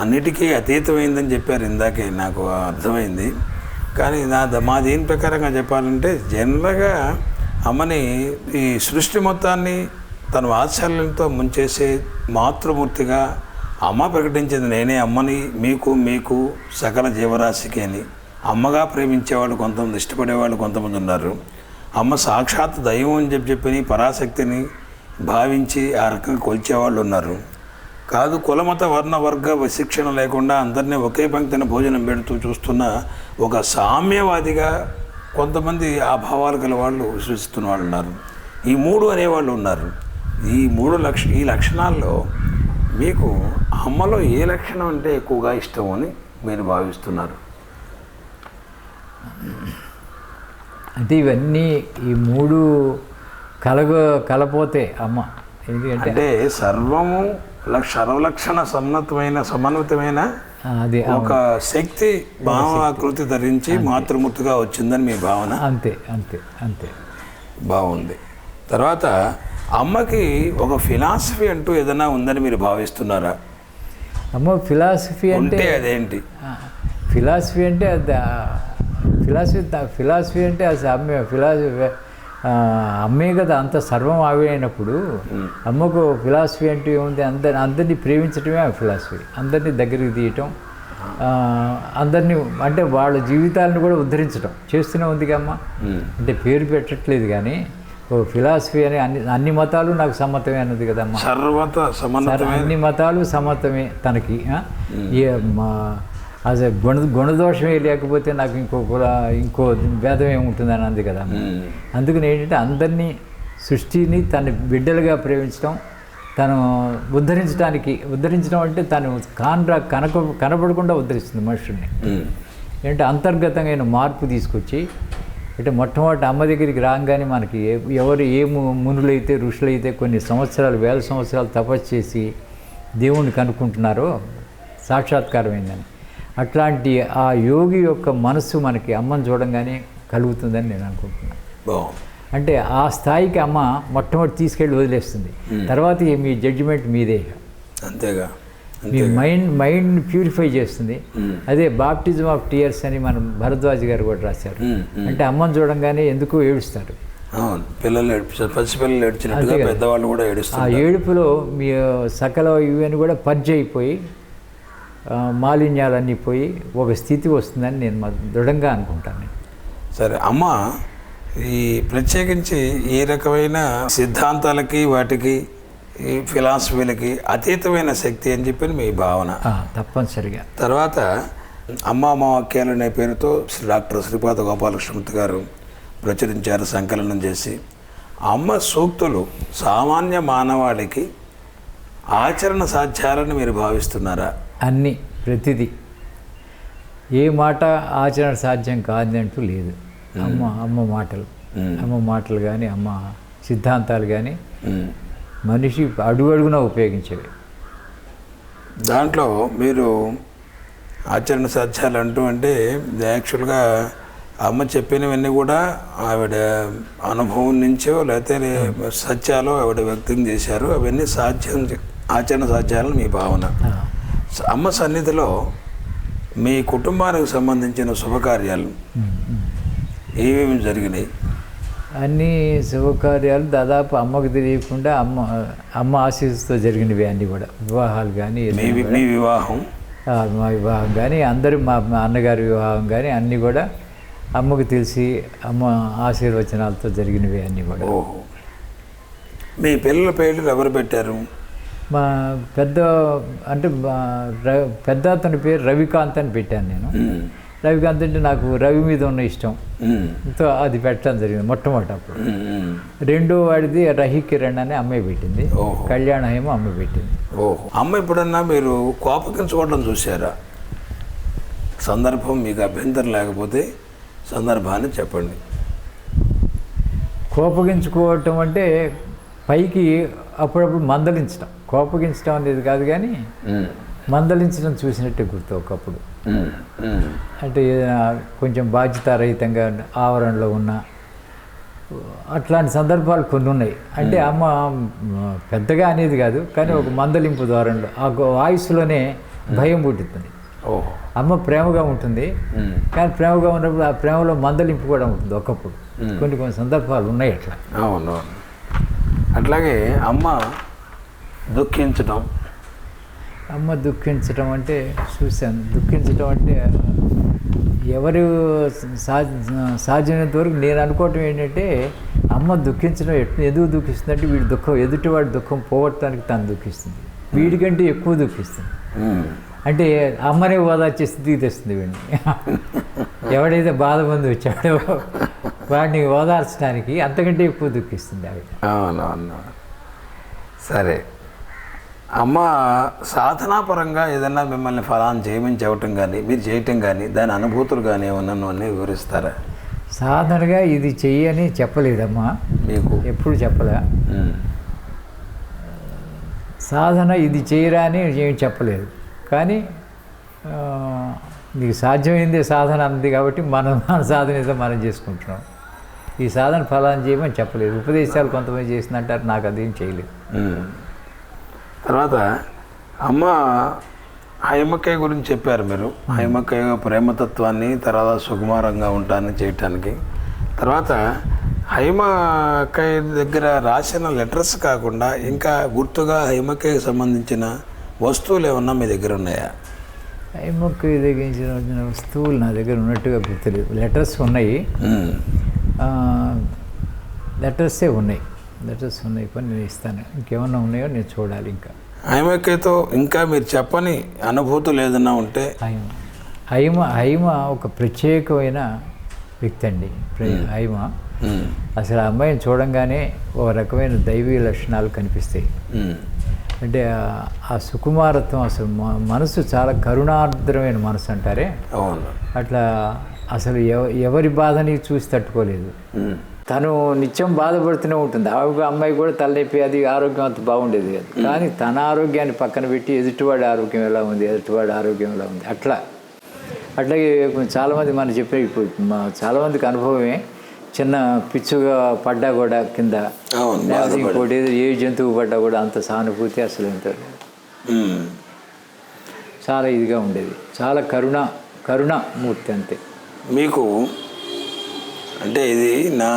అన్నిటికీ అతీతమైందని చెప్పారు ఇందాకే, నాకు అర్థమైంది. కానీ మా దీని ప్రకారంగా చెప్పాలంటే జనరల్గా అమ్మని ఈ సృష్టి మొత్తాన్ని తన వాత్సల్యంతో ముంచేసే మాతృమూర్తిగా అమ్మ ప్రకటించింది. నేనే అమ్మని మీకు సకల జీవరాశికి అని. అమ్మగా ప్రేమించేవాళ్ళు కొంతమంది, ఇష్టపడేవాళ్ళు కొంతమంది ఉన్నారు. అమ్మ సాక్షాత్ దైవం అని చెప్పి పరాశక్తిని భావించి ఆ రకంగా కొలిచేవాళ్ళు ఉన్నారు. కాదు, కులమత వర్ణ వర్గ విశిక్షణ లేకుండా అందరినీ ఒకే పంక్తిన భోజనం పెడుతూ చూస్తున్న ఒక సామ్యవాదిగా కొంతమంది ఆ భావాలు గల వాళ్ళు విశ్వసిస్తున్న వాళ్ళు ఉన్నారు. ఈ 3 అనేవాళ్ళు ఉన్నారు. ఈ లక్షణాల్లో మీకు అమ్మలో ఏ లక్షణం అంటే ఎక్కువగా ఇష్టం అని మీరు భావిస్తున్నారు? అంటే ఇవన్నీ ఈ 3 కలపోతే అమ్మ అంటే సర్వము సర్వలక్షణ సమన్వితమైన అది ఒక శక్తి భావాకృతి ధరించి మాతృమూర్తిగా వచ్చిందని మీ భావన. అంతే అంతే అంతే. బాగుంది. తర్వాత అమ్మకి ఒక ఫిలాసఫీ అంటూ ఏదైనా ఉందని మీరు భావిస్తున్నారా? అమ్మ ఫిలాసఫీ అంటే అదేంటి? ఫిలాసఫీ అంటే ఫిలాసఫీ అంటే అసలు అమ్మే కదా అంత సర్వం ఆవిడ అయినప్పుడు అమ్మకు ఫిలాసఫీ అంటే ఏముంది? అందరినీ ప్రేమించడమే ఆ ఫిలాసఫీ. అందరినీ దగ్గరికి తీయటం, అందరినీ అంటే వాళ్ళ జీవితాలను కూడా ఉద్ధరించడం చేస్తూనే ఉంది అమ్మ. అంటే పేరు పెట్టట్లేదు కానీ ఫిలాసఫీ అని అన్ని మతాలు నాకు సమ్మతమే అన్నది కదమ్మా. అన్ని మతాలు సమ్మతమే తనకి. అసలు గుణదోషమే లేకపోతే నాకు ఇంకో భేదం ఏముంటుంది అని అంది కదా. అందుకని ఏంటంటే అందరినీ సృష్టిని తన బిడ్డలుగా ప్రేమించడం, తను ఉద్ధరించడం అంటే తను కనపడకుండా ఉద్ధరిస్తుంది మనుషుల్ని. ఏంటంటే అంతర్గతంగా మార్పు తీసుకొచ్చి అంటే మొట్టమొదటి అమ్మ దగ్గరికి రాగానే మనకి ఎవరు మునులైతే ఋషులైతే కొన్ని సంవత్సరాలు వేల సంవత్సరాలు తపస్సు చేసి దేవుణ్ణి కనుక్కుంటున్నారో సాక్షాత్కారమైందని, అట్లాంటి ఆ యోగి యొక్క మనస్సు మనకి అమ్మని చూడంగానే కలుగుతుందని నేను అనుకుంటున్నాను. అంటే ఆ స్థాయికి అమ్మ మొట్టమొదటి తీసుకెళ్ళి వదిలేస్తుంది. తర్వాత మీ జడ్జిమెంట్ మీదే. అంతేగా. మీ మైండ్ ప్యూరిఫై చేస్తుంది. అదే బాప్టిజం ఆఫ్ టీయర్స్ అని మనం భరద్వాజ్ గారు కూడా రాశారు. అంటే అమ్మని చూడంగానే ఎందుకు ఏడుస్తారు. ఆ ఏడుపులో మీ సకల ఇవన్నీ కూడా పర్జ్ అయిపోయి మాలిన్యాలన్నీ పోయి ఒక స్థితి వస్తుందని నేను దృఢంగా అనుకుంటాను. సరే అమ్మ, ఈ ప్రత్యేకించి ఈ రకమైన సిద్ధాంతాలకి వాటికి ఈ ఫిలాసఫీలకి అతీతమైన శక్తి అని చెప్పి మీ భావన. తప్పనిసరిగా. తర్వాత అమ్మ వాక్యాలు అనే పేరుతో డాక్టర్ శ్రీపాద గోపాలకృష్ణమూర్తి గారు ప్రచురించారు, సంకలనం చేసి. అమ్మ సూక్తులు సామాన్య మానవాళికి ఆచరణ సాధ్యాలని మీరు భావిస్తున్నారా? అన్నీ, ప్రతిదీ, ఏ మాట ఆచరణ సాధ్యం కాదంటూ లేదు. అమ్మ మాటలు కానీ అమ్మ సిద్ధాంతాలు కానీ మనిషి అడుగడుగునా ఉపయోగించేవి. దాంట్లో మీరు ఆచరణ సాధ్యాలు అంటూ అంటే యాక్చువల్గా అమ్మ చెప్పినవన్నీ కూడా ఆవిడ అనుభవం నుంచో లేకపోతే సత్యాలు ఆవిడ వ్యక్తం చేశారు. అవన్నీ ఆచరణ సాధ్యాలని మీ భావన. అమ్మ సన్నిధిలో మీ కుటుంబానికి సంబంధించిన శుభకార్యాలు ఏమేమి జరిగినాయి? అన్ని శుభకార్యాలు దాదాపు అమ్మకు తెలియకుండా అమ్మ ఆశీస్సుతో జరిగినవి అన్నీ కూడా. వివాహాలు కానీ, మీ వివాహం, మా వివాహం కానీ, అందరూ మా అన్నగారి వివాహం కానీ అన్నీ కూడా అమ్మకు తెలిసి అమ్మ ఆశీర్వచనాలతో జరిగినవి అన్నీ కూడా. ఓహో. మీ పిల్లల పేర్లు ఎవరు పెట్టారు? మా పెద్ద అతని పేరు రవికాంత్ అని పెట్టాను నేను. రవికాంత్ అంటే నాకు రవి మీద ఉన్న ఇష్టం, అది పెట్టడం జరిగింది మొట్టమొదటి. అప్పుడు రెండో వాడిది రహి కిరణ్ అని అమ్మాయి పెట్టింది, కళ్యాణ ఏమో అమ్మాయి పెట్టింది. ఓహో. అమ్మ ఎప్పుడన్నా మీరు కోపగించుకోవడం చూసారా? సందర్భం మీకు అభ్యంతరం లేకపోతే సందర్భాన్ని చెప్పండి. కోపగించుకోవటం అంటే పైకి అప్పుడప్పుడు మందలించడం, కోపగించడం అనేది కాదు కానీ మందలించడం చూసినట్టే గుర్తు ఒకప్పుడు. అంటే కొంచెం బాధ్యతారహితంగా ఆవరణలో ఉన్న అట్లాంటి సందర్భాలు కొన్ని ఉన్నాయి. అంటే అమ్మ పెద్దగా అనేది కాదు కానీ ఒక మందలింపు ద్వారంలో ఆ వాయిస్లోనే భయం పుట్టుతుంది. అమ్మ ప్రేమగా ఉంటుంది కానీ ప్రేమగా ఉన్నప్పుడు ఆ ప్రేమలో మందలింపు కూడా ఉంటుంది ఒకప్పుడు. కొన్ని సందర్భాలు ఉన్నాయి అట్లా. అవును. అట్లాగే అమ్మ దుఃఖించడం అంటే చూశాను. దుఃఖించడం అంటే ఎవరు సాధ్యమైనంత వరకు నేను అనుకోవటం ఏంటంటే అమ్మ దుఃఖించడం ఎందుకు దుఃఖిస్తుందంటే వీడి దుఃఖం ఎదుటివాడి దుఃఖం పోగొట్టడానికి తను దుఃఖిస్తుంది, వీడికంటే ఎక్కువ దుఃఖిస్తుంది. అంటే అమ్మనే ఓదార్చే స్థితికి తెస్తుంది వీడిని. ఎవడైతే బాధ మంది వచ్చాడో వాడిని ఓదార్చడానికి అంతకంటే ఎక్కువ దుఃఖిస్తుంది ఆవిడ. అవునవును. సరే, అమ్మ సాధనాపరంగా ఏదన్నా మిమ్మల్ని ఫలాన్ని చేయమని చెప్పటం కానీ మీరు చేయటం కానీ దాని అనుభూతులు కానీ ఏమన్నా వివరిస్తారా? సాధనగా ఇది చెయ్యని చెప్పలేదమ్మా, మీకు ఎప్పుడు చెప్పలే. సాధన ఇది చేయరా అని ఏమి చెప్పలేదు. కానీ నీకు సాధ్యమైందే సాధన అంది కాబట్టి మన సాధన ఏదో మనం చేసుకుంటున్నాం. ఈ సాధన ఫలాన్ని చేయమని చెప్పలేదు. ఉపదేశాలు కొంతమంది చేసిందంటారు, నాకు అదేం చేయలేదు. తర్వాత అమ్మ హైమక్కయ్య గురించి చెప్పారు మీరు. హైమక్కయ్య ప్రేమతత్వాన్ని, తర్వాత సుకుమారంగా ఉంటానని చేయటానికి. తర్వాత హైమక్కయ్య దగ్గర రాసిన లెటర్స్ కాకుండా ఇంకా గుర్తుగా హైమక్కయ్యకి సంబంధించిన వస్తువులు ఏమన్నా మీ దగ్గర ఉన్నాయా? హైమక్కయ్య దగ్గర వస్తువులు నా దగ్గర ఉన్నట్టుగా గుర్తులేదు. లెటర్స్ ఉన్నాయి, లెటర్సే ఉన్నాయి. పని నేను ఇస్తాను. ఇంకేమన్నా ఉన్నాయో నేను చూడాలి. ఇంకా హైమక్కయ్యతో ఇంకా మీరు చెప్పని అనుభూతులు ఏదన్నా ఉంటే? హైమ ఒక ప్రత్యేకమైన వ్యక్తి అండి. హైమ అసలు ఆ అమ్మాయిని చూడంగానే ఒక రకమైన దైవీ లక్షణాలు కనిపిస్తాయి. అంటే ఆ సుకుమారత్వం, అసలు మనసు చాలా కరుణార్ద్రమైన మనసు అంటారే, అట్లా అసలు ఎవరి బాధని చూసి తట్టుకోలేదు. తను నిత్యం బాధపడుతూనే ఉంటుంది. అమ్మాయి కూడా తలనొప్పి, అది ఆరోగ్యం అంత బాగుండేది కాదు. కానీ తన ఆరోగ్యాన్ని పక్కన పెట్టి ఎదుటివాడి ఆరోగ్యం ఎలా ఉంది, అట్లాగే చాలామంది మనం చెప్పే, ఇప్పుడు చాలామందికి అనుభవమే, చిన్న పిచ్చుగా పడ్డా కూడా కింద, ఇంకోటి ఏ జంతువు పడ్డా కూడా అంత సానుభూతి అసలు ఎంత చాలా ఇదిగా ఉండేది. చాలా కరుణమూర్తి అంతే. మీకు అంటే ఇది నా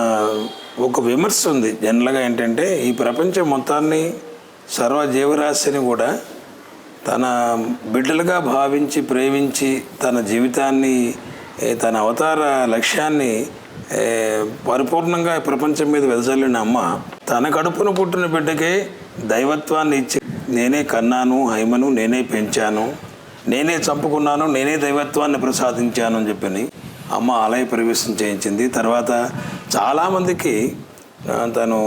ఒక విమర్శ ఉంది జనరల్గా ఏంటంటే, ఈ ప్రపంచం మొత్తాన్ని, సర్వ జీవరాశిని కూడా తన బిడ్డలుగా భావించి ప్రేమించి తన జీవితాన్ని, తన అవతార లక్ష్యాన్ని పరిపూర్ణంగా ప్రపంచం మీద వెదజల్లిన అమ్మ తన కడుపున పుట్టిన బిడ్డకే దైవత్వాన్ని ఇచ్చి, నేనే కన్నాను హైమను, నేనే పెంచాను, నేనే చంపుకున్నాను, నేనే దైవత్వాన్ని ప్రసాదించాను అని చెప్పని అమ్మ ఆలయ ప్రవేశం చేయించింది. తర్వాత చాలామందికి తను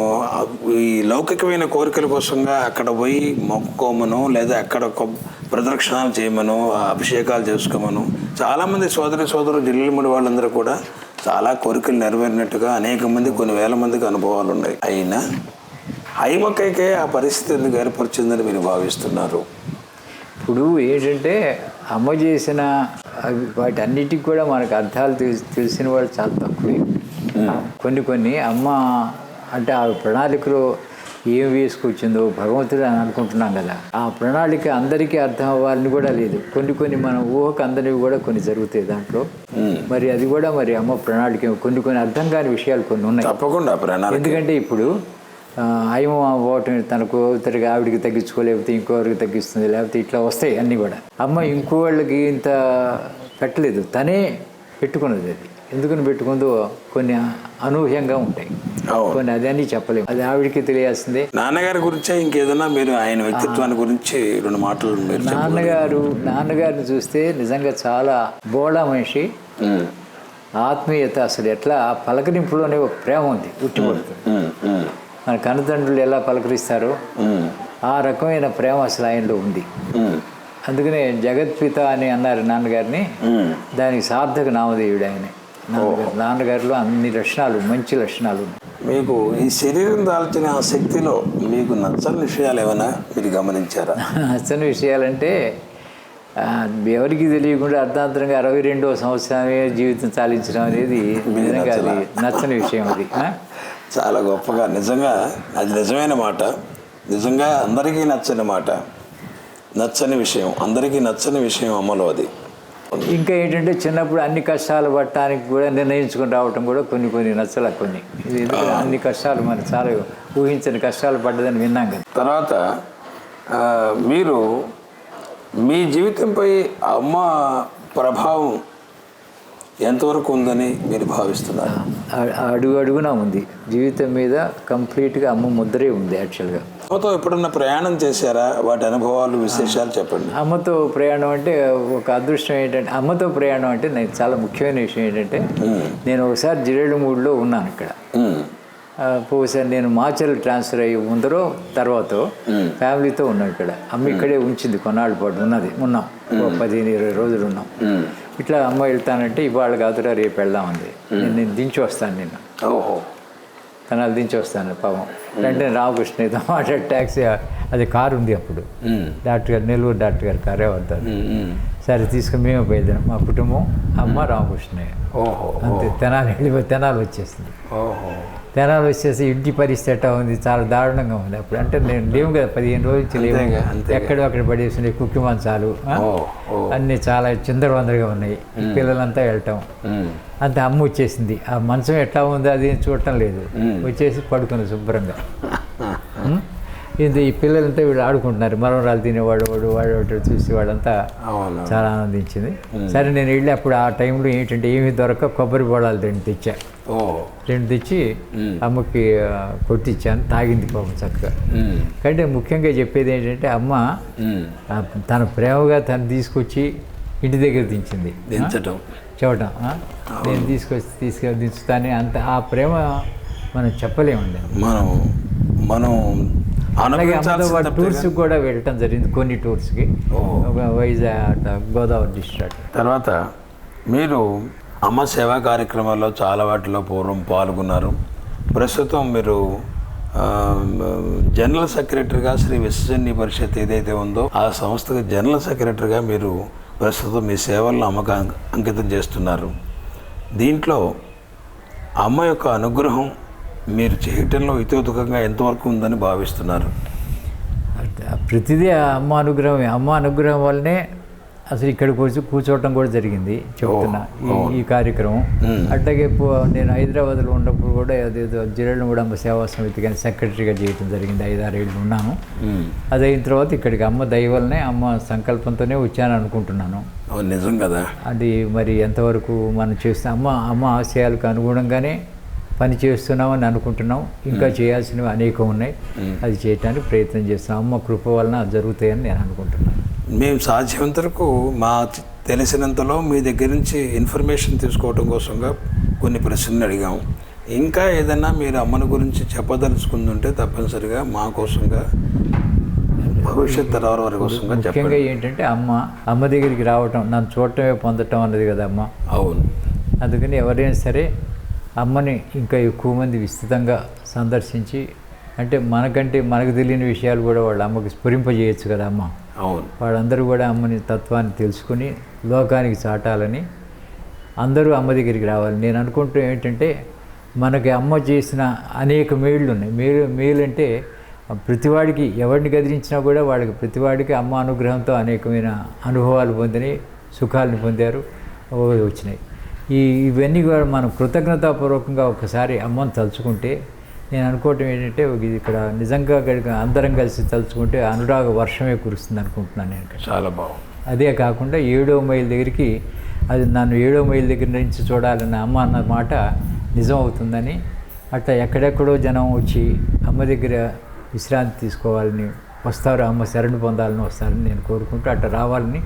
ఈ లౌకికమైన కోరికల కోసంగా అక్కడ పోయి మొక్కుకోమను, లేదా అక్కడ ప్రదక్షిణాలు చేయమను, అభిషేకాలు చేసుకోమను చాలామంది సోదరులు జిల్లాముడి వాళ్ళందరూ కూడా చాలా కోరికలు నెరవేరినట్టుగా అనేక మంది, కొన్ని వేల మందికి అనుభవాలు ఉన్నాయి. అయినా హైమక్కయ్యకే ఆ పరిస్థితి ఎందుకు ఏర్పరిచిందని మీరు భావిస్తున్నారు? ఇప్పుడు ఏంటంటే అమ్మ చేసిన వాటి అన్నిటికి కూడా మనకు అర్థాలు తెలిసిన వాళ్ళు చాలా తక్కువే. కొన్ని అమ్మ అంటే ఆ ప్రణాళికలో ఏం వేసుకొచ్చిందో భగవంతుడు అని అనుకుంటున్నాం కదా, ఆ ప్రణాళిక అందరికీ అర్థం అవ్వాలని కూడా లేదు. కొన్ని మన ఊహకు అందరివి కూడా కొన్ని జరుగుతాయి దాంట్లో. మరి అది కూడా మరి అమ్మ ప్రణాళిక, కొన్ని అర్థం కాని విషయాలు కొన్ని ఉన్నాయి తప్పకుండా. ఎందుకంటే ఇప్పుడు హైమ పోవటం తనకు ఇతరికి ఆవిడికి తగ్గించుకోలేకపోతే ఇంకోరికి తగ్గిస్తుంది, లేకపోతే ఇట్లా వస్తాయి అన్నీ కూడా. అమ్మ ఇంకో వాళ్ళకి ఇంత పెట్టలేదు, తనే పెట్టుకున్నది. అది ఎందుకని పెట్టుకుందో కొన్ని అనూహ్యంగా ఉంటాయి, కొన్ని అది అని చెప్పలేము. అది ఆవిడికి తెలియాల్సిందే. నాన్నగారి గురించే ఇంకేదన్నా మీరు ఆయన వ్యక్తిత్వాన్ని గురించి రెండు మాటలు? నాన్నగారిని చూస్తే నిజంగా చాలా బోళా మనిషి, ఆత్మీయత, అసలు ఎట్లా ఆ పలకరింపులోనే ఒక ప్రేమ ఉంది, ఉట్టిపడుతుంది. మన కన్నతండ్రులు ఎలా పలకరిస్తారో ఆ రకమైన ప్రేమ అసలు ఆయనలో ఉంది. అందుకనే జగత్పిత అని అన్నారు నాన్నగారిని, దానికి సార్థక నామధేయుడు ఆయన. నాన్నగారిలో అన్ని లక్షణాలు, మంచి లక్షణాలు ఉన్నాయి. మీకు ఈ శరీరం దాల్చిన ఆ శక్తిలో మీకు నచ్చని విషయాలు ఏమైనా మీరు గమనించారా? నచ్చని విషయాలంటే ఎవరికి తెలియకుండా అర్ధాంతరంగా 62వ సంవత్సరమే జీవితం చాలించడం అనేది నిజంగా అది నచ్చని విషయం. అది చాలా గొప్పగా, నిజంగా అది నిజమైన మాట, నిజంగా అందరికీ నచ్చని మాట, నచ్చని విషయం, అందరికీ నచ్చని విషయం అమ్మలో అది. ఇంకా ఏంటంటే చిన్నప్పుడు అన్ని కష్టాలు పట్టడానికి కూడా నిర్ణయించుకుని రావటం కూడా కొన్ని నచ్చల కొన్ని. ఇది అన్ని కష్టాలు మరి చాలా ఊహించని కష్టాలు పడ్డదని విన్నాం కదా. తర్వాత మీరు మీ జీవితంపై అమ్మ ప్రభావం ఎంతవరకు ఉందని మీరు భావిస్తున్నారు? అడుగునా ఉంది జీవితం మీద, కంప్లీట్గా అమ్మ ముద్రే ఉంది. యాక్చువల్గా అమ్మతో ఎప్పుడన్నా ప్రయాణం చేశారా? వాటి అనుభవాలు, విశేషాలు చెప్పండి. అమ్మతో ప్రయాణం అంటే ఒక అదృష్టం ఏంటంటే, అమ్మతో ప్రయాణం అంటే నాకు చాలా ముఖ్యమైన విషయం ఏంటంటే, నేను ఒకసారి జిరేడుమూడిలో ఉన్నాను ఇక్కడ. ఒకసారి నేను మాచల్ ట్రాన్స్ఫర్ అయ్యి ముందరో తర్వాత ఫ్యామిలీతో ఉన్నాం ఇక్కడ. అమ్మ ఇక్కడే ఉంచింది కొన్నాళ్ళ పాటు ఉన్నాం, 15-20 రోజులు ఉన్నాం. ఇట్లా అమ్మ వెళ్తానంటే ఇవాళ కాదురా రేపు వెళ్దామంది. నేను దించి వస్తాను నిన్న. తెనాలి దించి వస్తాను పాపం. వెంటనే రామకృష్ణ ఏదో మాట ట్యాక్సీ, అది కారు ఉంది అప్పుడు, డాక్టర్ గారు, నెల్లూరు డాక్టర్ గారు కారే వద్దారు. సరే తీసుకుని మేము బయలుదేరాం, మా కుటుంబం, అమ్మ, రామకృష్ణయ్య. అంతే. తెనాలి వచ్చేసింది. తెనాలి వచ్చేసి ఇంటి పరిస్థితి ఎట్టా ఉంది, చాలా దారుణంగా ఉంది అప్పుడు. అంటే నేను లేవు కదా, 15 రోజుల నుంచి లేవు, ఎక్కడో అక్కడ పడేసి కుక్కి మంచాలు అన్నీ చాలా చిందరవందరగా ఉన్నాయి. పిల్లలంతా వెళ్ళటం అంతే. అమ్మ వచ్చేసింది, ఆ మంచం ఎట్లా ఉందో అది చూడటం లేదు, వచ్చేసి పడుకుంది శుభ్రంగా. ఇది ఈ పిల్లలంతా వీళ్ళు ఆడుకుంటున్నారు, మరమరాలు తినేవాడు వాడు చూసి వాడంతా చాలా ఆనందించింది. సరే నేను వెళ్ళి అప్పుడు ఆ టైంలో ఏంటంటే ఏమీ దొరక కొబ్బరి బోళాలు 2 తెచ్చా. 2 తెచ్చి అమ్మకి కొట్టించాను, తాగింది పాపం చక్కగా. కంటే ముఖ్యంగా చెప్పేది ఏంటంటే అమ్మ తన ప్రేమగా తను తీసుకొచ్చి ఇంటి దగ్గర దించింది, చెప్పటం నేను తీసుకొని దించుతాను. అంత ఆ ప్రేమ మనం చెప్పలేమండి. మనం అలాగే అమ్మతో పాటు టూర్స్కి కూడా వెళ్ళటం జరిగింది, కొన్ని టూర్స్కి, వైజాగ్, గోదావరి డిస్ట్రిక్ట్. తర్వాత మీరు అమ్మ సేవా కార్యక్రమాల్లో చాలా వాటిలో పూర్వం పాల్గొన్నారు. ప్రస్తుతం మీరు జనరల్ సెక్రటరీగా శ్రీ విశ్వజనీయ పరిషత్ ఏదైతే ఉందో ఆ సంస్థకు జనరల్ సెక్రటరీగా మీరు ప్రస్తుతం మీ సేవలను అమ్మకు అంకితం చేస్తున్నారు. దీంట్లో అమ్మ యొక్క అనుగ్రహం మీరు చేయటంలో ఇతోతుకంగా ఎంతవరకు ఉందని భావిస్తున్నారు? ప్రతిదీ అమ్మ అనుగ్రహమే. అమ్మ అనుగ్రహం వల్లనే అసలు ఇక్కడికి వచ్చి కూర్చోవటం కూడా జరిగింది, చెప్తున్నా ఈ కార్యక్రమం. అట్లాగే నేను హైదరాబాద్లో ఉన్నప్పుడు కూడా అదేదో జిరేళ్ళగూడెమ్మ సేవా సమితి కానీ సెక్రటరీగా చేయటం జరిగింది, 5-6 ఏళ్ళు ఉన్నాను. అది అయిన తర్వాత ఇక్కడికి అమ్మ దయ వల్లనే, అమ్మ సంకల్పంతోనే వచ్చాను అనుకుంటున్నాను. నిజం కదా. అది మరి ఎంతవరకు మనం చేస్తాం, అమ్మ ఆశయాలకు అనుగుణంగానే పని చేస్తున్నామని అనుకుంటున్నాం. ఇంకా చేయాల్సినవి అనేకం ఉన్నాయి, అది చేయడానికి ప్రయత్నం చేస్తున్నాం. అమ్మ కృప వలన అది జరుగుతాయని నేను అనుకుంటున్నాను. మేము సాధ్యమంత వరకు మా తెలిసినంతలో మీ దగ్గర నుంచి ఇన్ఫర్మేషన్ తీసుకోవడం కోసంగా కొన్ని ప్రశ్నలు అడిగాము. ఇంకా ఏదైనా మీరు అమ్మని గురించి చెప్పదలుచుకుంటుంటే తప్పనిసరిగా మా కోసంగా, భవిష్యత్ తరాల వారి కోసంగా ముఖ్యంగా ఏంటంటే అమ్మ దగ్గరికి రావటం, నన్ను చూడటమే పొందటం అన్నది కదా అమ్మ. అవును. అందుకని ఎవరైనా సరే అమ్మని ఇంకా ఎక్కువ మంది విస్తృతంగా సందర్శించి, అంటే మనకు తెలియని విషయాలు కూడా వాళ్ళ అమ్మకి స్ఫురింపజేయచ్చు కదా అమ్మ. అవును. వాళ్ళందరూ కూడా అమ్మని తత్వాన్ని తెలుసుకుని లోకానికి చాటాలని అందరూ అమ్మ దగ్గరికి రావాలి. నేను అనుకుంటూ ఏంటంటే మనకి అమ్మ చేసిన అనేక మేళ్ళు ఉన్నాయి. మేలు అంటే ప్రతివాడికి ఎవరిని గదిలించినా కూడా వాళ్ళకి ప్రతివాడికి అమ్మ అనుగ్రహంతో అనేకమైన అనుభవాలు పొందినాయి, సుఖాలను పొందారు, వచ్చినాయి. ఇవన్నీ కూడా మనం కృతజ్ఞతాపూర్వకంగా ఒకసారి అమ్మని తలుచుకుంటే, నేను అనుకోవటం ఏంటంటే ఇక్కడ నిజంగా అందరం కలిసి తలుచుకుంటే అనురాగ వర్షమే కురుస్తుంది అనుకుంటున్నాను నేను. చాలా బాగుంది. అదే కాకుండా 7వ మైల్ దగ్గరికి, అది నన్ను 7వ మైల్ దగ్గర నుంచి చూడాలన్న అమ్మ అన్న మాట నిజం అవుతుందని, అట్లా ఎక్కడెక్కడో జనం వచ్చి అమ్మ దగ్గర విశ్రాంతి తీసుకోవాలని వస్తారు, అమ్మ శరణు పొందాలని వస్తారని నేను కోరుకుంటూ అట్లా రావాలని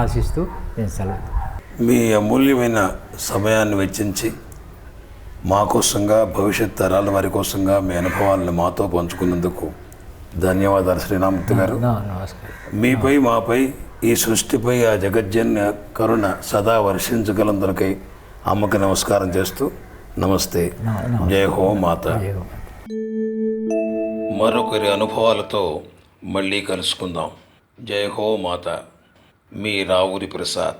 ఆశిస్తూ నేను సెలవు. మీ అమూల్యమైన సమయాన్ని వెచ్చించి మా కోసంగా, భవిష్యత్ తరాల వారి కోసంగా మీ అనుభవాలను మాతో పంచుకున్నందుకు ధన్యవాదాలు శ్రీరామూర్తి గారు. నమస్కారం. మీపై, మాపై, ఈ సృష్టిపై ఆ జగజ్జన్య కరుణ సదా వర్షించగలందరికై అమ్మకి నమస్కారం చేస్తూ నమస్తే. జై హో మాత. మరొకరి అనుభవాలతో మళ్ళీ కలుసుకుందాం. జై హో మాత. మీ రావురి ప్రసాద్.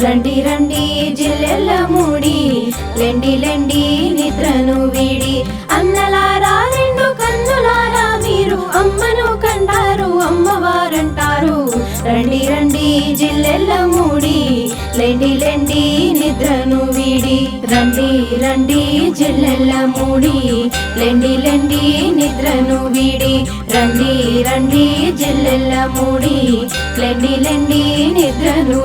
రండి రండి జిల్లెల్ల మూడి, లెండి లెండి నిద్రను వీడి, అన్నలారా 2 కన్నులారా మీరు అమ్మను కంటారు, అమ్మవారంటారు. రండి రండి జిల్లెల్ల మూడి, లెండి లెండి నిద్రను వీడి. రండి రండి జిల్లెల్ల మూడి, లెండి లెండి నిద్రను వీడి. రండి రండి జిల్లెల్ల మూడి, లెండి లెండి నిద్రను